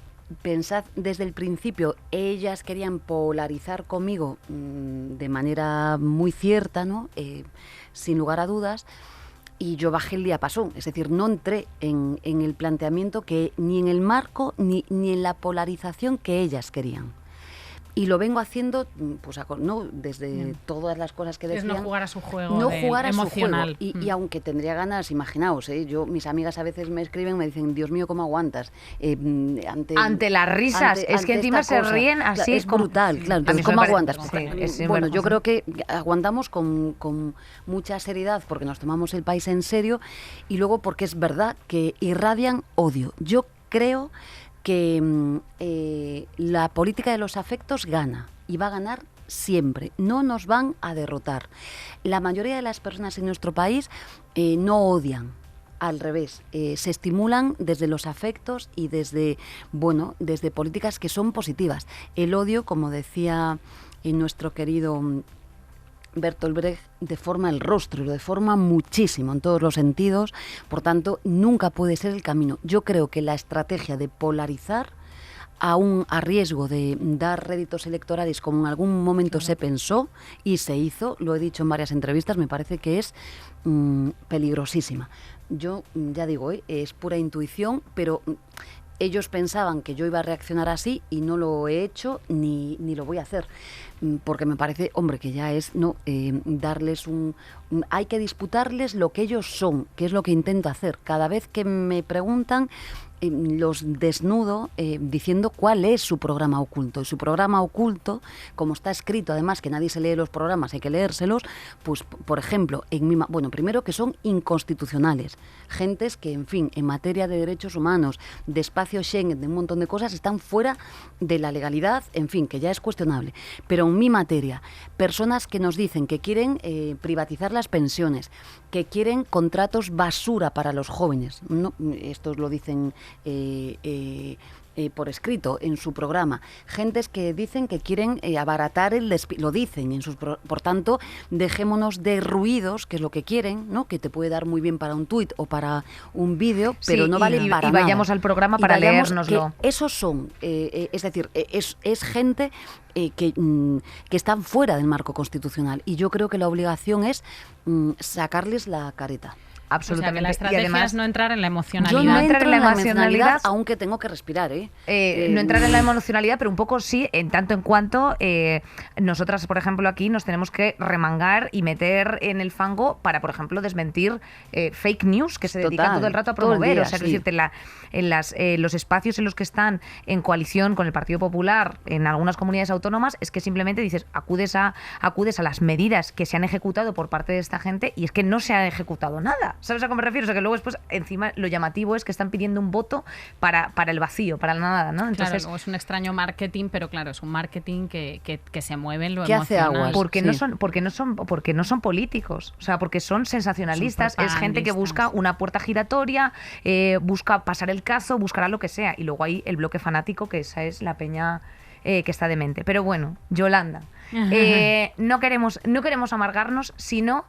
Pensad desde el principio, ellas querían polarizar conmigo de manera muy cierta, ¿no? Sin lugar a dudas, y yo bajé el diapasón, es decir, no entré en el planteamiento que ni en el marco ni en la polarización que ellas querían. Y lo vengo haciendo, pues, ¿no? Desde todas las cosas que decían. Es no jugar a su juego, no jugar a emocional. Su juego. Y aunque tendría ganas, imaginaos, mis amigas a veces me escriben, me dicen, Dios mío, ¿cómo aguantas? Ante las risas, es que encima se ríen así. Claro, es brutal, claro. Entonces, ¿cómo aguantas? Sí, bueno, yo creo que aguantamos con mucha seriedad porque nos tomamos el país en serio y luego porque es verdad que irradian odio. Yo creo que la política de los afectos gana y va a ganar siempre. No nos van a derrotar. La mayoría de las personas en nuestro país no odian. Al revés, se estimulan desde los afectos y desde políticas que son positivas. El odio, como decía nuestro querido Bertolt Brecht, deforma el rostro, lo deforma muchísimo en todos los sentidos, por tanto, nunca puede ser el camino. Yo creo que la estrategia de polarizar, aún a riesgo de dar réditos electorales, como en algún momento se pensó y se hizo, lo he dicho en varias entrevistas, me parece que es peligrosísima. Yo, ya digo, es pura intuición, pero ellos pensaban que yo iba a reaccionar así y no lo he hecho ni lo voy a hacer. Porque me parece, hombre, que ya es darles hay que disputarles lo que ellos son, que es lo que intento hacer. Cada vez que me preguntan, los desnudo diciendo cuál es su programa oculto. Y su programa oculto, como está escrito, además que nadie se lee los programas, hay que leérselos, pues, por ejemplo, primero que son inconstitucionales. Gentes que, en fin, en materia de derechos humanos, de espacio Schengen, de un montón de cosas, están fuera de la legalidad, en fin, que ya es cuestionable. Pero en mi materia, personas que nos dicen que quieren privatizar las pensiones, que quieren contratos basura para los jóvenes, ¿no? Estos lo dicen por escrito en su programa, gentes que dicen que quieren abaratar el despido, lo dicen en sus por tanto, dejémonos de ruidos, que es lo que quieren, ¿no? Que te puede dar muy bien para un tuit o para un vídeo, pero no vale para nada. Y vayamos al programa para leérnoslo. Esos son, es decir, es gente que están fuera del marco constitucional, y yo creo que la obligación es sacarles la careta. Absolutamente. O sea, que la estrategia es no entrar en la emocionalidad. Yo no entro en la emocionalidad, aunque tengo que respirar. No entrar en la emocionalidad, pero un poco sí, en tanto en cuanto nosotras, por ejemplo, aquí nos tenemos que remangar y meter en el fango para, por ejemplo, desmentir fake news que se dedican todo el rato a promover. O sea, sí. Decirte, los espacios en los que están en coalición con el Partido Popular en algunas comunidades autónomas, es que simplemente dices, acudes a las medidas que se han ejecutado por parte de esta gente, y es que no se ha ejecutado nada. ¿Sabes a qué me refiero? O sea, que luego después, encima, lo llamativo es que están pidiendo un voto para el vacío, para la nada, ¿no? Entonces, claro, luego es un extraño marketing, pero claro, es un marketing que se mueve en lo ¿qué emocional. hace aguas? Porque no son políticos, o sea, porque son sensacionalistas, es gente que busca una puerta giratoria, busca pasar el cazo, buscará lo que sea, y luego hay el bloque fanático, que esa es la peña que está demente. Pero bueno, Yolanda, no queremos amargarnos, sino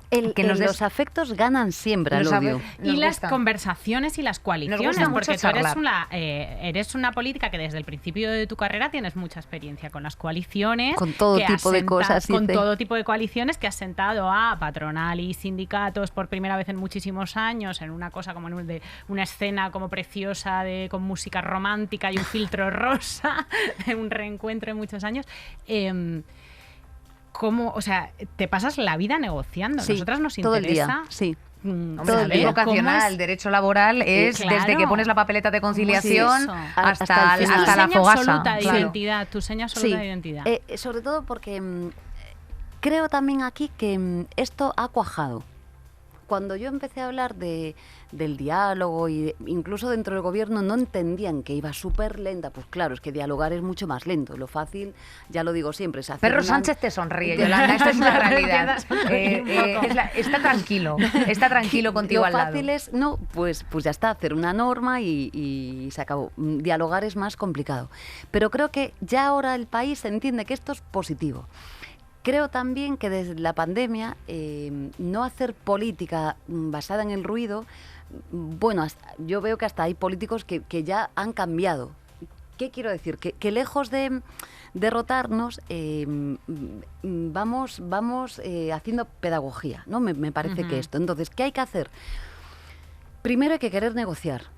los afectos ganan siempre al odio. Y las conversaciones y las coaliciones, porque tú eres una política que desde el principio de tu carrera tienes mucha experiencia con las coaliciones. Con todo tipo de cosas. Con todo tipo de coaliciones que has sentado a patronal y sindicatos por primera vez en muchísimos años, en una cosa como de una escena como preciosa con música romántica y un filtro rosa, de un reencuentro de muchos años. ¿Cómo? O sea, te pasas la vida negociando. Sí, nosotras nos todo interesa. El día, sí. Hombre, la ley vocacional, el derecho laboral es claro, desde que pones la papeleta de conciliación hasta la fogasa. Tu seña absoluta de identidad, tu seña absoluta de identidad. Sobre todo porque creo también aquí que esto ha cuajado. Cuando yo empecé a hablar del diálogo, y incluso dentro del gobierno no entendían que iba súper lenta, pues claro, es que dialogar es mucho más lento. Lo fácil, ya lo digo siempre, es hacer Pedro Sánchez te sonríe, Yolanda, esto es una realidad. Está tranquilo contigo al lado. Lo fácil es, pues ya está, hacer una norma y se acabó. Dialogar es más complicado. Pero creo que ya ahora el país entiende que esto es positivo. Creo también que desde la pandemia no hacer política basada en el ruido, bueno, yo veo que hasta hay políticos que ya han cambiado. ¿Qué quiero decir? Que lejos de derrotarnos, vamos haciendo pedagogía, ¿no? Me parece que esto. Entonces, ¿qué hay que hacer? Primero hay que querer negociar.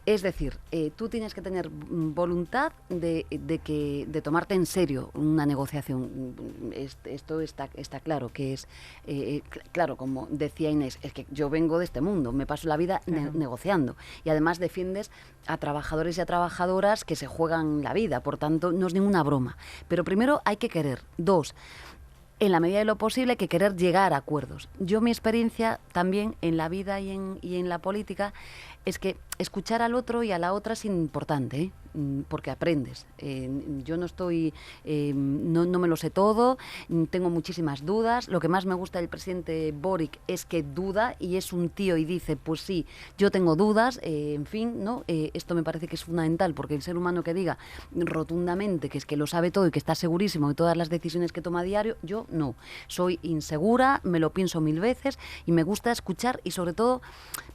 Es decir, tú tienes que tener voluntad de tomarte en serio una negociación. Esto está claro, que es, claro, como decía Inés, es que yo vengo de este mundo, me paso la vida negociando. Y además defiendes a trabajadores y a trabajadoras que se juegan la vida, por tanto, no es ninguna broma. Pero primero hay que querer. 2, en la medida de lo posible hay que querer llegar a acuerdos. Yo, mi experiencia también en la vida y en la política es que escuchar al otro y a la otra es importante, porque aprendes. Yo no estoy, no me lo sé todo, tengo muchísimas dudas. Lo que más me gusta del presidente Boric es que duda, y es un tío y dice, pues sí, yo tengo dudas, en fin, ¿no? Esto me parece que es fundamental, porque el ser humano que diga rotundamente que es que lo sabe todo y que está segurísimo de todas las decisiones que toma a diario, yo no. Soy insegura, me lo pienso 1000 veces y me gusta escuchar y sobre todo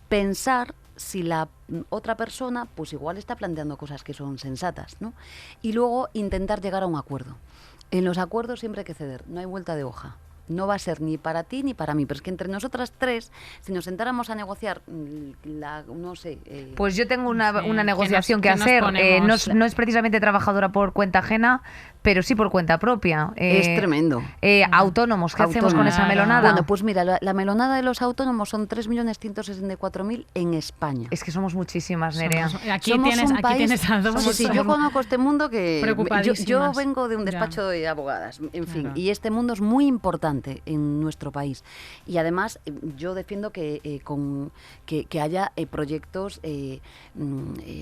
pensar si la otra persona pues igual está planteando cosas que son sensatas, ¿no? Y luego intentar llegar a un acuerdo. En los acuerdos siempre hay que ceder, no hay vuelta de hoja. No va a ser ni para ti ni para mí, pero es que entre nosotras tres, si nos sentáramos a negociar, no sé... Pues yo tengo una negociación que hacer. No es precisamente trabajadora por cuenta ajena, pero sí por cuenta propia. Es tremendo. Autónomos, ¿qué hacemos con esa melonada? Bueno, pues mira, la melonada de los autónomos son 3.164.000 en España. Es que somos muchísimas, Nerea. Aquí tienes a dos. Si yo conozco este mundo que... Yo vengo de un despacho de abogadas, en fin, y este mundo es muy importante. importante en nuestro país. Y además yo defiendo que haya proyectos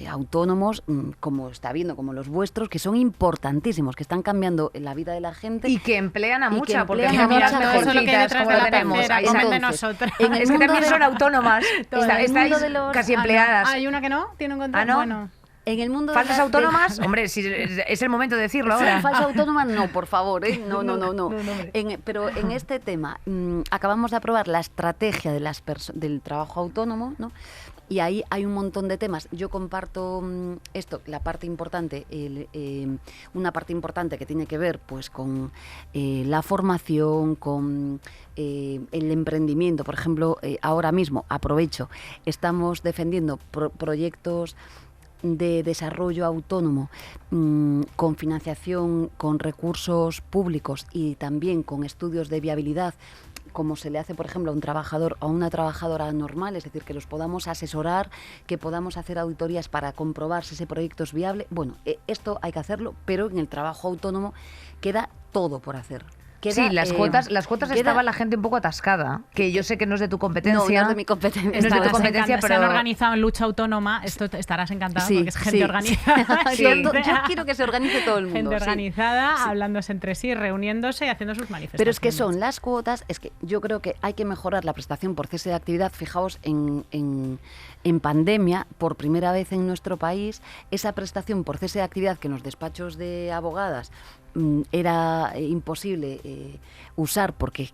autónomos, como está habiendo, como los vuestros, que son importantísimos, que están cambiando la vida de la gente. Y que emplean a Y que mucha, porque emplean a mira, mucha las gente. Eso es lo que hay mejorcitas, detrás como de lo la tenemos. pecera, Ahí comen está. de Entonces, nosotras. en el Es que mundo también de son los- autónomas. En el mundo Estáis de los- casi ah, no. empleadas. Hay una que no, tiene un contrato. ¿Ah, no? Bueno. En el mundo ¿Falsas de autónomas? Hombre, si es el momento de decirlo ahora. Falsa autónoma, no, por favor, ¿eh? No. hombre. Pero en este tema, acabamos de aprobar la estrategia de del trabajo autónomo, ¿no? Y ahí hay un montón de temas. Yo comparto esto, la parte importante, una parte importante que tiene que ver pues con la formación, con el emprendimiento. Por ejemplo, ahora mismo, aprovecho, estamos defendiendo proyectos de desarrollo autónomo con financiación, con recursos públicos y también con estudios de viabilidad, como se le hace, por ejemplo, a un trabajador o a una trabajadora normal, es decir, que los podamos asesorar, que podamos hacer auditorías para comprobar si ese proyecto es viable. Bueno, esto hay que hacerlo, pero en el trabajo autónomo queda todo por hacer. Sí, las cuotas queda- estaba la gente un poco atascada, que yo sé que no es de tu competencia. No es de mi competencia. No es de tu Estarás competencia, Se pero... han organizado en lucha autónoma, esto estarás encantada porque es gente organizada. Sí. Yo quiero que se organice todo el mundo. Gente sí. organizada, hablándose entre sí, reuniéndose y haciendo sus manifestaciones. Pero es que son las cuotas, es que yo creo que hay que mejorar la prestación por cese de actividad. Fijaos, en pandemia, por primera vez en nuestro país, esa prestación por cese de actividad que en los despachos de abogadas era imposible usar porque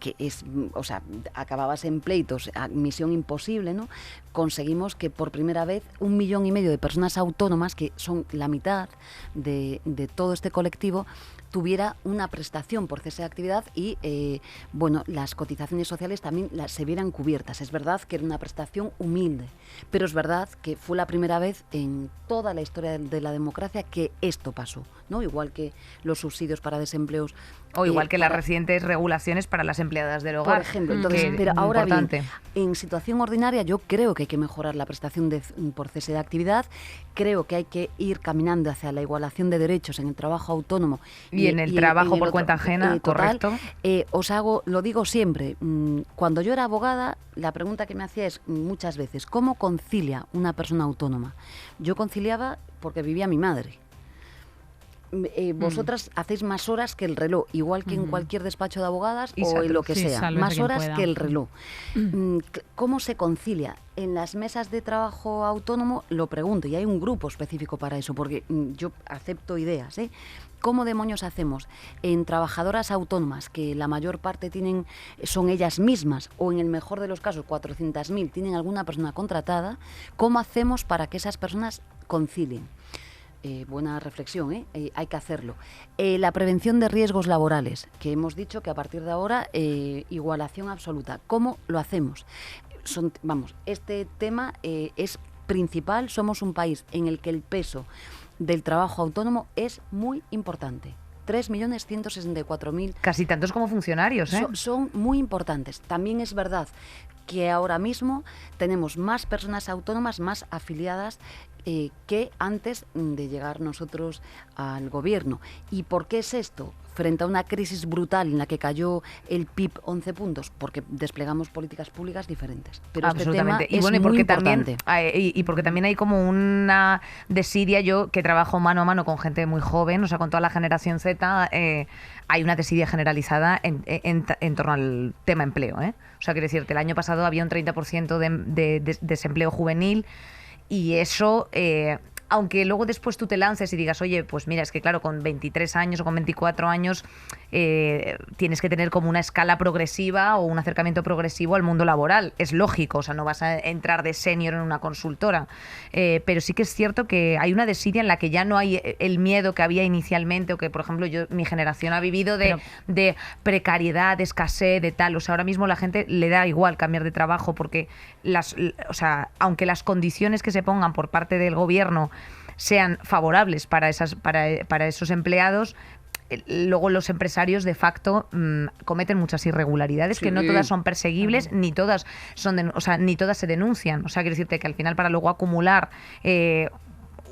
acababas en pleitos, misión imposible, ¿no? Conseguimos que por primera vez 1,5 millones de personas autónomas, que son la mitad de todo este colectivo, tuviera una prestación por cese de actividad y las cotizaciones sociales también se vieran cubiertas. Es verdad que era una prestación humilde, pero es verdad que fue la primera vez en toda la historia de la democracia que esto pasó, ¿no? Igual que los subsidios para desempleos. O igual que las recientes regulaciones para las empleadas del hogar. Por ejemplo, entonces, que pero es ahora bien, importante. en situación ordinaria yo creo que hay que mejorar la prestación por cese de actividad, creo que hay que ir caminando hacia la igualación de derechos en el trabajo autónomo. Y en el trabajo por cuenta ajena, total. correcto. Lo digo siempre, cuando yo era abogada, la pregunta que me hacía es muchas veces, ¿cómo concilia una persona autónoma? Yo conciliaba porque vivía mi madre. Vosotras hacéis más horas que el reloj, igual que en cualquier despacho de abogadas Y o en lo que sí, sea, sálvese más quien horas pueda. que el reloj. ¿Cómo se concilia? En las mesas de trabajo autónomo lo pregunto y hay un grupo específico para eso, porque yo acepto ideas, ¿eh? ¿Cómo demonios hacemos en trabajadoras autónomas, que la mayor parte son ellas mismas, o en el mejor de los casos 400.000 tienen alguna persona contratada? ¿Cómo hacemos para que esas personas concilien? Buena reflexión, hay que hacerlo. La prevención de riesgos laborales, que hemos dicho que a partir de ahora igualación absoluta. ¿Cómo lo hacemos? Este tema es principal. Somos un país en el que el peso del trabajo autónomo es muy importante. 3.164.000. Casi tantos como funcionarios, ¿eh? Son muy importantes. También es verdad que ahora mismo tenemos más personas autónomas, más afiliadas que antes de llegar nosotros al gobierno. ¿Y por qué es esto? Frente a una crisis brutal en la que cayó el PIB 11 puntos, porque desplegamos políticas públicas diferentes. Pero Absolutamente. Este tema Y es porque muy también importante. y porque también hay como una desidia, yo que trabajo mano a mano con gente muy joven, o sea, con toda la generación Z, hay una desidia generalizada en torno al tema empleo, ¿eh? O sea, quiero decirte, el año pasado había un 30% de desempleo juvenil y eso... aunque luego después tú te lances y digas, oye, pues mira, es que claro, con 23 años o con 24 años tienes que tener como una escala progresiva o un acercamiento progresivo al mundo laboral. Es lógico, o sea, no vas a entrar de senior en una consultora. Pero sí que es cierto que hay una desidia en la que ya no hay el miedo que había inicialmente o que, por ejemplo, mi generación ha vivido de precariedad, de escasez, de tal. O sea, ahora mismo la gente le da igual cambiar de trabajo porque aunque las condiciones que se pongan por parte del gobierno sean favorables para esos empleados, luego los empresarios de facto cometen muchas irregularidades que no todas son perseguibles, ni todas ni todas se denuncian. O sea, quiero decirte que al final, para luego acumular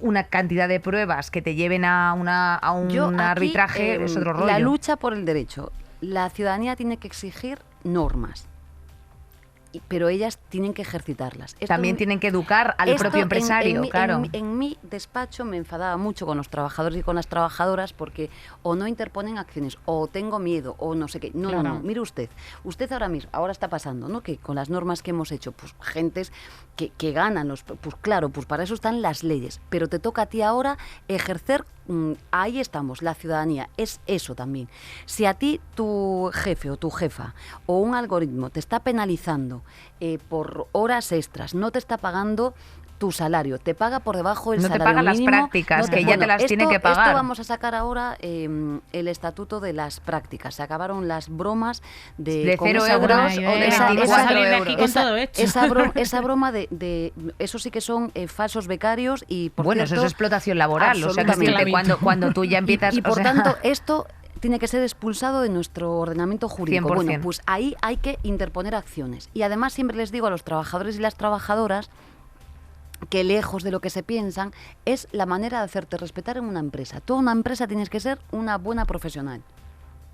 una cantidad de pruebas que te lleven a un Yo aquí, arbitraje, es otro rollo. La lucha por el derecho. la ciudadanía tiene que exigir normas, pero ellas tienen que ejercitarlas. También tienen que educar al propio empresario, claro. En mi despacho me enfadaba mucho con los trabajadores y con las trabajadoras porque o no interponen acciones, o tengo miedo, o no sé qué. No, mire usted ahora mismo, ahora está pasando, ¿no? Que con las normas que hemos hecho, pues gentes que ganan, pues claro, pues para eso están las leyes, pero te toca a ti ahora ejercer. Ahí estamos, la ciudadanía, es eso también. Si a ti tu jefe o tu jefa o un algoritmo te está penalizando por horas extras, no te está pagando tu salario, te paga por debajo del salario mínimo. No te paga las prácticas, que ya te las tiene que pagar. Esto vamos a sacar ahora el estatuto de las prácticas. Se acabaron las bromas de 0 euros o de 24 euros. Esa broma de eso sí que son falsos becarios y por bueno, cierto, eso es explotación laboral, o sea, que cuando tú ya empiezas... Y por tanto, esto tiene que ser expulsado de nuestro ordenamiento jurídico. 100%. Bueno, pues ahí hay que interponer acciones. Y además siempre les digo a los trabajadores y las trabajadoras que lejos de lo que se piensan es la manera de hacerte respetar en una empresa. Tú en una empresa tienes que ser una buena profesional,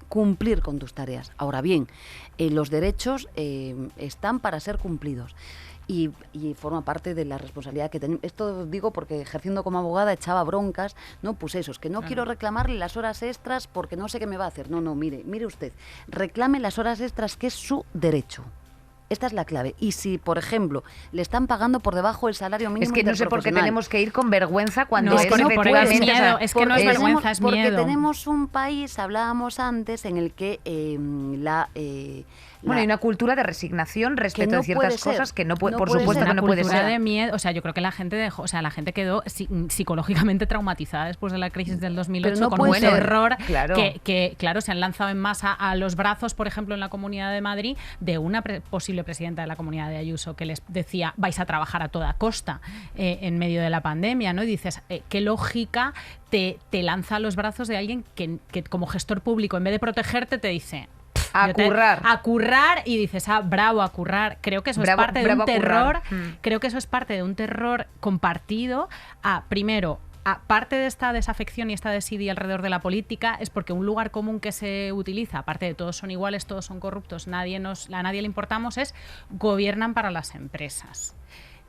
cumplir con tus tareas. Ahora bien, los derechos están para ser cumplidos. Y forma parte de la responsabilidad que tenemos. Esto digo porque ejerciendo como abogada echaba broncas, ¿no? Pues eso, es que no quiero reclamarle las horas extras porque no sé qué me va a hacer. No, mire usted, reclame las horas extras, que es su derecho. Esta es la clave. Y si, por ejemplo, le están pagando por debajo del salario mínimo interprofesional... Es que no sé por qué tenemos que ir con vergüenza cuando no, es efectivamente... miedo. Es que no es vergüenza, es miedo. Porque tenemos un país, hablábamos antes, en el que hay una cultura de resignación respecto de ciertas cosas que no puede, por supuesto que no puede ser. De miedo, o sea, yo creo que la gente quedó psicológicamente traumatizada después de la crisis del 2008 con un terror que claro, se han lanzado en masa a los brazos, por ejemplo, en la Comunidad de Madrid, de una posible presidenta de la Comunidad de Ayuso que les decía, vais a trabajar a toda costa en medio de la pandemia, ¿no? Y dices, qué lógica te lanza a los brazos de alguien que como gestor público, en vez de protegerte, te dice... A currar y dices, bravo, a currar. Creo que eso es parte de un terror. Creo que eso es parte de un terror compartido. Primero, aparte de esta desafección y esta desidia alrededor de la política, es porque un lugar común que se utiliza, aparte de todos son iguales, todos son corruptos, a nadie le importamos, es gobiernan para las empresas.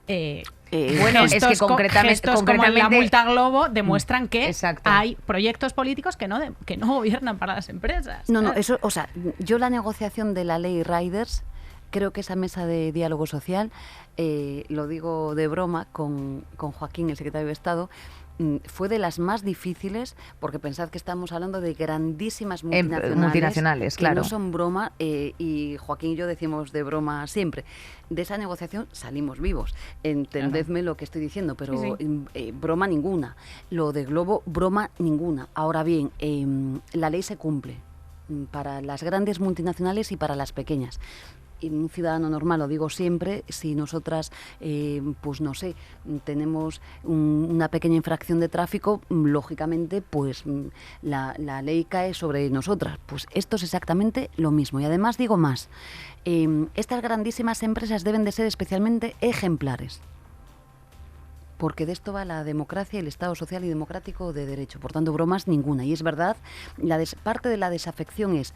Bueno, es que concretamente como en la multa Globo demuestran que hay proyectos políticos que no gobiernan para las empresas. No, eso, o sea, yo la negociación de la ley Riders, creo que esa mesa de diálogo social, lo digo de broma con Joaquín, el secretario de Estado, fue de las más difíciles, porque pensad que estamos hablando de grandísimas multinacionales que no son broma, y Joaquín y yo decimos de broma siempre. De esa negociación salimos vivos. Entendedme lo que estoy diciendo, pero broma ninguna. Lo de Globo, broma ninguna. Ahora bien, la ley se cumple para las grandes multinacionales y para las pequeñas. Un ciudadano normal, lo digo siempre, si nosotras, pues no sé, tenemos una pequeña infracción de tráfico, lógicamente, pues la ley cae sobre nosotras. Pues esto es exactamente lo mismo. Y además digo más, estas grandísimas empresas deben de ser especialmente ejemplares, porque de esto va la democracia y el Estado social y democrático de derecho. Por tanto, bromas ninguna. Y es verdad, parte de la desafección es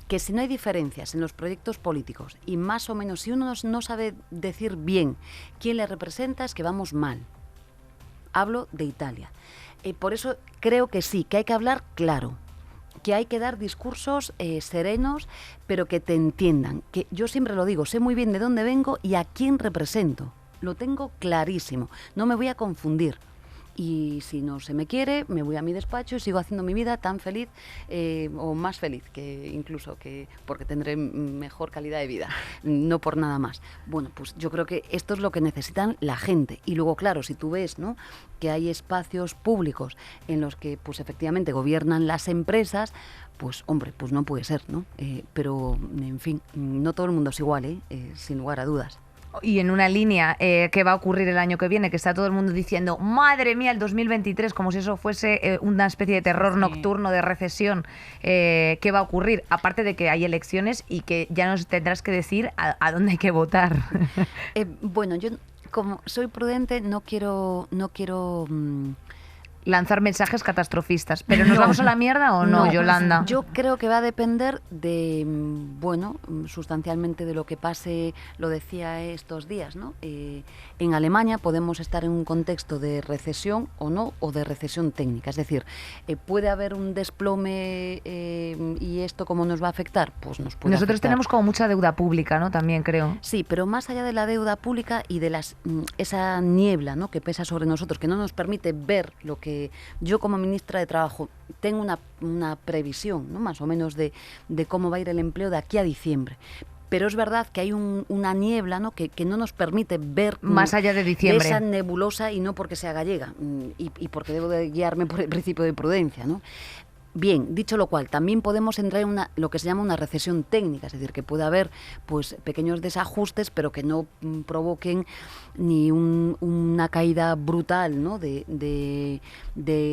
que si no hay diferencias en los proyectos políticos y más o menos si uno no sabe decir bien quién le representa, es que vamos mal. Hablo de Italia. Por eso creo que sí, que hay que hablar claro, que hay que dar discursos serenos, pero que te entiendan. Que yo siempre lo digo, sé muy bien de dónde vengo y a quién represento. Lo tengo clarísimo, no me voy a confundir. Y si no se me quiere, me voy a mi despacho y sigo haciendo mi vida tan feliz o más feliz que incluso que porque tendré mejor calidad de vida, no por nada más. Bueno, pues yo creo que esto es lo que necesitan la gente. Y luego, claro, si tú ves, ¿no?, que hay espacios públicos en los que pues efectivamente gobiernan las empresas, pues hombre, pues no puede ser, ¿no? Pero, en fin, no todo el mundo es igual, sin lugar a dudas. Y en una línea que va a ocurrir el año que viene, que está todo el mundo diciendo, madre mía, el 2023, como si eso fuese una especie de terror nocturno, de recesión, ¿qué va a ocurrir? Aparte de que hay elecciones y que ya nos tendrás que decir a dónde hay que votar. Bueno, yo como soy prudente no quiero lanzar mensajes catastrofistas. ¿Pero nos vamos a la mierda o no, Yolanda? Yo creo que va a depender de, bueno, sustancialmente de lo que pase, lo decía estos días, ¿no? En Alemania podemos estar en un contexto de recesión o no, o de recesión técnica. Es decir, ¿puede haber un desplome y esto cómo nos va a afectar? Pues nos puede Nosotros afectar. tenemos como mucha deuda pública, ¿no? También creo. Sí, pero más allá de la deuda pública y de esa niebla, ¿no?, que pesa sobre nosotros, que no nos permite ver lo que yo como ministra de Trabajo tengo una previsión, ¿no?, más o menos de cómo va a ir el empleo de aquí a diciembre. Pero es verdad que hay una niebla, ¿no?, que no nos permite ver más allá de diciembre. Esa nebulosa, y no porque sea gallega y porque debo de guiarme por el principio de prudencia, ¿no? Bien, dicho lo cual, también podemos entrar en lo que se llama una recesión técnica, es decir, que puede haber pues pequeños desajustes, pero que no provoquen ni una caída brutal, ¿no?, de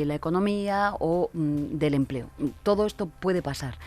la economía o del empleo. Todo esto puede pasar.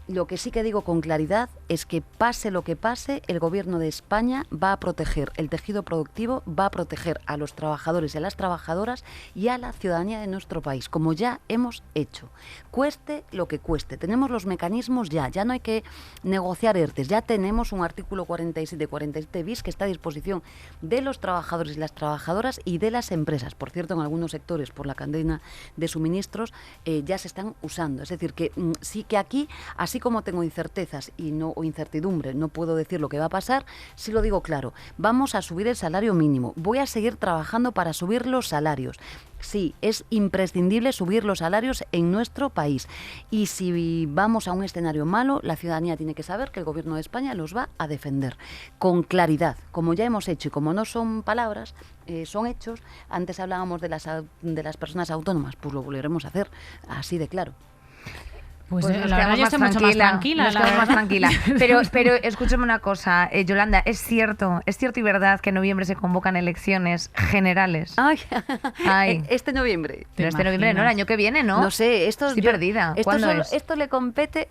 Lo que sí que digo con claridad es que pase lo que pase, el Gobierno de España va a proteger el tejido productivo, va a proteger a los trabajadores y a las trabajadoras y a la ciudadanía de nuestro país, como ya hemos hecho. Cueste lo que cueste. Tenemos los mecanismos ya no hay que negociar ERTEs, ya tenemos un artículo 47 bis que está a disposición de los trabajadores y las trabajadoras y de las empresas. Por cierto, en algunos sectores, por la cadena de suministros, ya se están usando. Es decir, que sí que aquí, así como tengo incertezas o incertidumbre, no puedo decir lo que va a pasar, sí lo digo claro, vamos a subir el salario mínimo, voy a seguir trabajando para subir los salarios. Sí, es imprescindible subir los salarios en nuestro país. Y si vamos a un escenario malo, la ciudadanía tiene que saber que el Gobierno de España los va a defender con claridad, como ya hemos hecho, y como no son palabras, son hechos. Antes hablábamos de las personas autónomas, pues lo volveremos a hacer así de claro. Pues nos la verdad quedamos yo estoy mucho más tranquila. Nos quedamos más tranquila. Pero escúchame una cosa, Yolanda, es cierto y verdad que en noviembre se convocan elecciones generales. Ay. Este noviembre. Pero este noviembre no, el año que viene, ¿no? No sé, estoy perdida. ¿Cuándo es? Esto le compete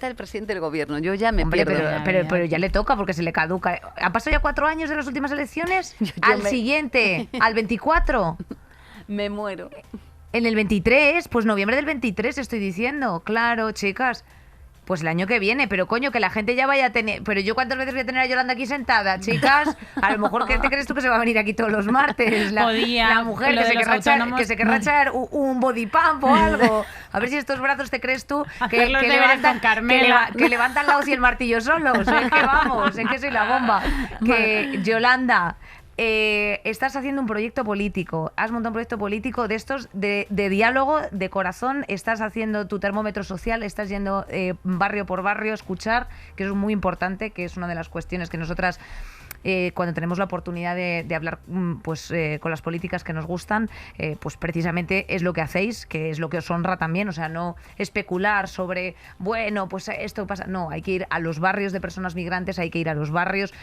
al presidente del Gobierno. Yo ya me pierdo. Pero ya le toca porque se le caduca. ¿Han pasado ya 4 años de las últimas elecciones? Siguiente, al 24. Me muero. En el 23, pues noviembre del 23 estoy diciendo. Claro, chicas. Pues el año que viene, pero coño, que la gente ya vaya a tener... Pero yo ¿cuántas veces voy a tener a Yolanda aquí sentada, chicas? A lo mejor, ¿qué te crees tú que se va a venir aquí todos los martes? La mujer que se querrá echar un body pump o algo. A ver si estos brazos te crees tú que levantan la hoz y el martillo solos. Es que vamos, es que soy la bomba. Que Yolanda... estás haciendo un proyecto político, has montado un proyecto político de estos de diálogo, de corazón, estás haciendo tu termómetro social, estás yendo barrio por barrio a escuchar, que eso es muy importante, que es una de las cuestiones que nosotras cuando tenemos la oportunidad de hablar pues con las políticas que nos gustan, pues precisamente es lo que hacéis, que es lo que os honra también, o sea, no especular sobre, bueno, pues esto pasa, no, hay que ir a los barrios de personas migrantes, hay que ir a los barrios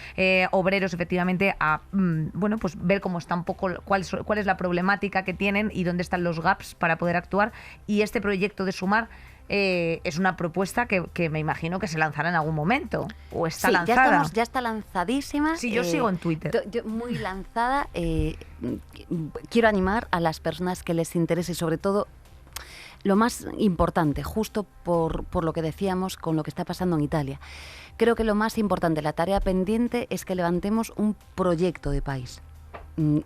obreros, efectivamente, a bueno, pues ver cómo está un poco, cuál es la problemática que tienen y dónde están los gaps para poder actuar, y este proyecto de Sumar es una propuesta que me imagino que se lanzará en algún momento. ¿O está lanzada? Ya está lanzadísima. Sí, yo sigo en Twitter. Muy lanzada. Quiero animar a las personas que les interese, sobre todo, lo más importante, justo por lo que decíamos con lo que está pasando en Italia. Creo que lo más importante, la tarea pendiente, es que levantemos un proyecto de país.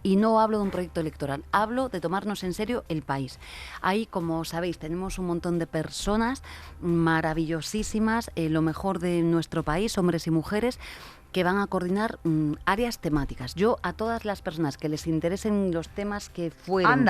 Y no hablo de un proyecto electoral, hablo de tomarnos en serio el país. Ahí, como sabéis, tenemos un montón de personas maravillosísimas, lo mejor de nuestro país, hombres y mujeres, que van a coordinar áreas temáticas. Yo a todas las personas que les interesen los temas que fueren,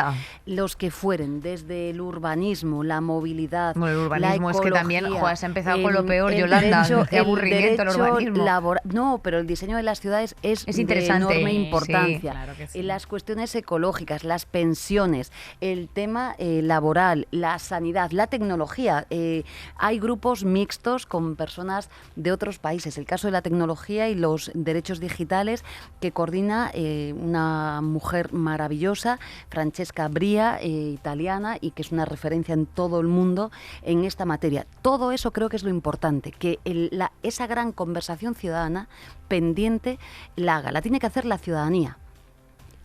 los que fueren, desde el urbanismo, la movilidad, bueno, el urbanismo la es que también, has empezado con lo peor, Yolanda, qué aburrimiento el urbanismo. No, pero el diseño de las ciudades es interesante, de enorme importancia. Sí, claro que sí. Las cuestiones ecológicas, las pensiones, el tema laboral, la sanidad, la tecnología. Hay grupos mixtos con personas de otros países. El caso de la tecnología y los derechos digitales que coordina una mujer maravillosa, Francesca Bria, italiana, y que es una referencia en todo el mundo en esta materia. Todo eso creo que es lo importante, que esa gran conversación ciudadana pendiente la tiene que hacer la ciudadanía.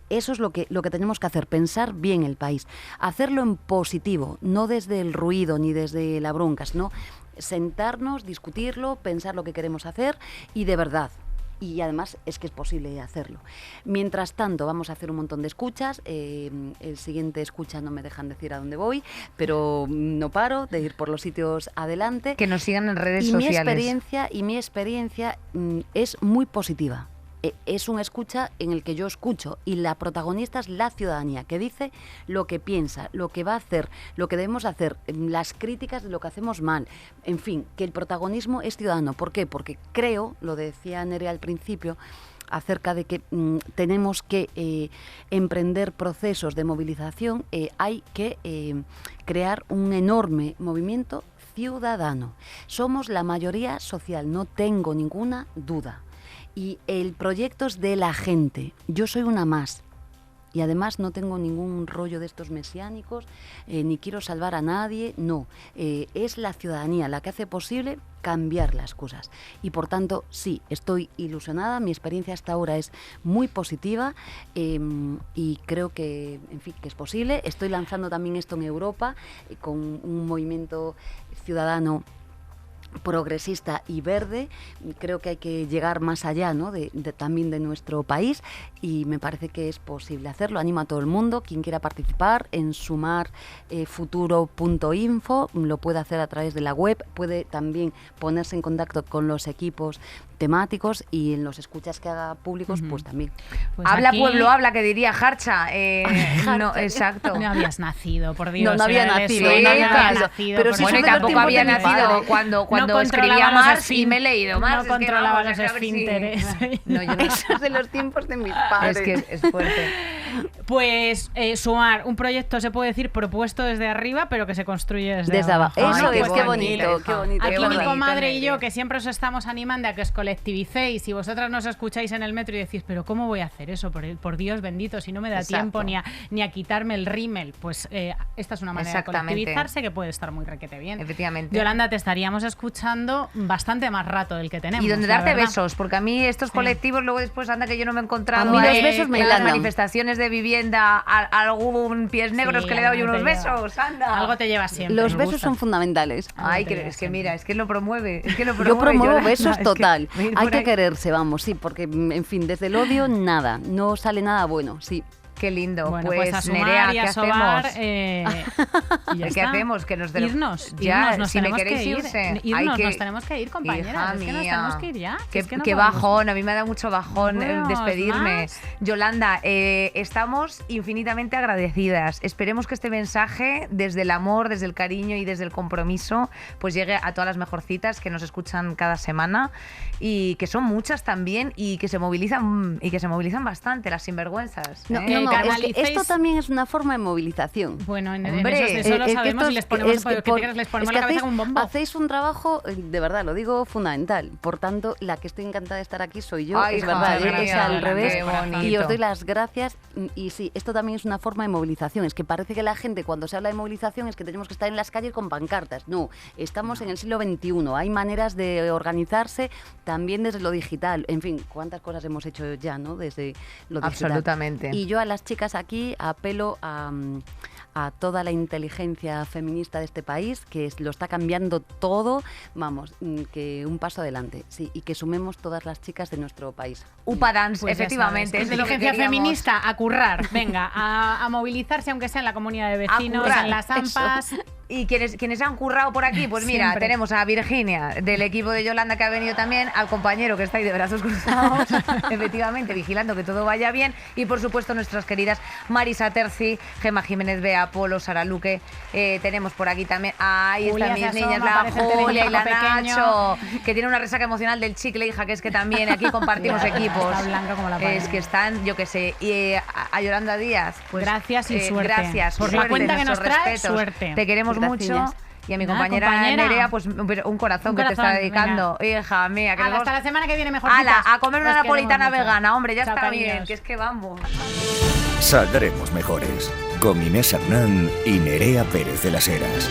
eso es lo que tenemos que hacer, pensar bien el país, hacerlo en positivo, no desde el ruido ni desde la bronca, sino sentarnos, discutirlo, pensar lo que queremos hacer y de verdad. Y además es que es posible hacerlo. Mientras tanto, vamos a hacer un montón de escuchas. El siguiente escucha no me dejan decir a dónde voy, pero no paro de ir por los sitios adelante. Que nos sigan en redes sociales. Mi experiencia es muy positiva. Es un escucha en el que yo escucho y la protagonista es la ciudadanía, que dice lo que piensa, lo que va a hacer, lo que debemos hacer, las críticas de lo que hacemos mal. En fin, que el protagonismo es ciudadano. ¿Por qué? Porque creo, lo decía Nerea al principio, acerca de que tenemos que emprender procesos de movilización, hay que crear un enorme movimiento ciudadano. Somos la mayoría social, no tengo ninguna duda. Y el proyecto es de la gente. Yo soy una más. Y además no tengo ningún rollo de estos mesiánicos, ni quiero salvar a nadie, no. Es la ciudadanía la que hace posible cambiar las cosas. Y por tanto, sí, estoy ilusionada, mi experiencia hasta ahora es muy positiva y creo que, en fin, que es posible. Estoy lanzando también esto en Europa con un movimiento ciudadano progresista y verde. Creo que hay que llegar más allá, ¿no? También de nuestro país, y me parece que es posible hacerlo. Animo a todo el mundo, quien quiera participar, en sumarfuturo.info, lo puede hacer a través de la web, puede también ponerse en contacto con los equipos temáticos y en los escuchas que haga públicos, pues también. Pues habla aquí... pueblo, habla, que diría Jarcha. No, exacto. No habías nacido, por Dios. No había nacido. Sí, no había nacido. Pero si bueno, y tampoco había nacido cuando no escribía Marx y me he leído Marx. No controlaba los esfínteres. No, yo no. Eso es de los tiempos de mis padres. Es que es fuerte. Pues Sumar, un proyecto, se puede decir, propuesto desde arriba, pero que se construye desde abajo. Eso Ay, es, qué bonito, qué bonito. Aquí mi comadre y yo, que siempre os estamos animando a que os colectivicéis, y vosotras nos escucháis en el metro y decís, pero ¿cómo voy a hacer eso? Por Dios bendito, si no me da tiempo ni a quitarme el rímel. Pues esta es una manera de colectivizarse que puede estar muy requete bien. Efectivamente. Yolanda, te estaríamos escuchando bastante más rato del que tenemos. Y donde darte besos, porque a mí estos colectivos, luego después anda que yo no me he encontrado a mí los besos me en las manifestaciones de vivienda algún pies negros que le he dado yo unos besos, anda. Algo te lleva siempre. Los besos son fundamentales. Ay, es que mira, es que lo promueve. Yo promuevo besos total. Hay que quererse, vamos, sí, porque, en fin, desde el odio, nada. No sale nada bueno, sí. Qué lindo. Bueno, pues a Sumar Nerea, y a ¿qué Sobar, hacemos? ¿Qué hacemos? Que nos irnos, si me queréis irse. Nos tenemos que ir, compañeras. Es que nos tenemos que ir ya. Qué bajón, a mí me ha dado mucho bajón despedirme. Yolanda, estamos infinitamente agradecidas. Esperemos que este mensaje, desde el amor, desde el cariño y desde el compromiso, pues llegue a todas las mejorcitas que nos escuchan cada semana, y que son muchas también, y que se movilizan bastante, las sinvergüenzas. No, es que esto también es una forma de movilización. Bueno, eso lo sabemos, y les ponemos la cabeza con un bombo. Hacéis un trabajo, de verdad, lo digo, fundamental. Por tanto, la que estoy encantada de estar aquí soy yo. Ay, es verdad, es al revés. Y os doy las gracias. Y sí, esto también es una forma de movilización. Es que parece que la gente, cuando se habla de movilización, es que tenemos que estar en las calles con pancartas. No, estamos en el siglo XXI. Hay maneras de organizarse también desde lo digital. En fin, cuántas cosas hemos hecho ya, ¿no? Desde lo digital. Absolutamente. Y yo a las chicas aquí apelo a toda la inteligencia feminista de este país, que lo está cambiando todo, vamos, que un paso adelante, sí, y que sumemos todas las chicas de nuestro país. Upa Dance, pues efectivamente. Es inteligencia feminista, a currar, venga, a movilizarse, aunque sea en la comunidad de vecinos, en las AMPAs. Y quienes han currado por aquí, pues mira, siempre tenemos a Virginia, del equipo de Yolanda, que ha venido también, al compañero que está ahí de brazos cruzados, efectivamente, vigilando que todo vaya bien, y por supuesto nuestras queridas Marisa Terci, Gemma Jiménez Bea, Polo, Sara Luque, tenemos por aquí también, ahí están mis niñas, la Julia y la Nacho, que tiene una resaca emocional del chicle, hija, que es que también aquí compartimos equipos. Está blanca como la pared. Es que están, yo qué sé, y a Yolanda Díaz, pues gracias y suerte. Gracias por la cuenta que nos trae, suerte. Te queremos mucho. Y a mi compañera Nerea, pues un corazón que te está dedicando. Venga. Hija mía, que hasta la semana que viene mejor. A comer una napolitana vegana, hombre, ya está bien, que es que vamos. Saldremos mejores. Con Inés Hernán y Nerea Pérez de las Heras.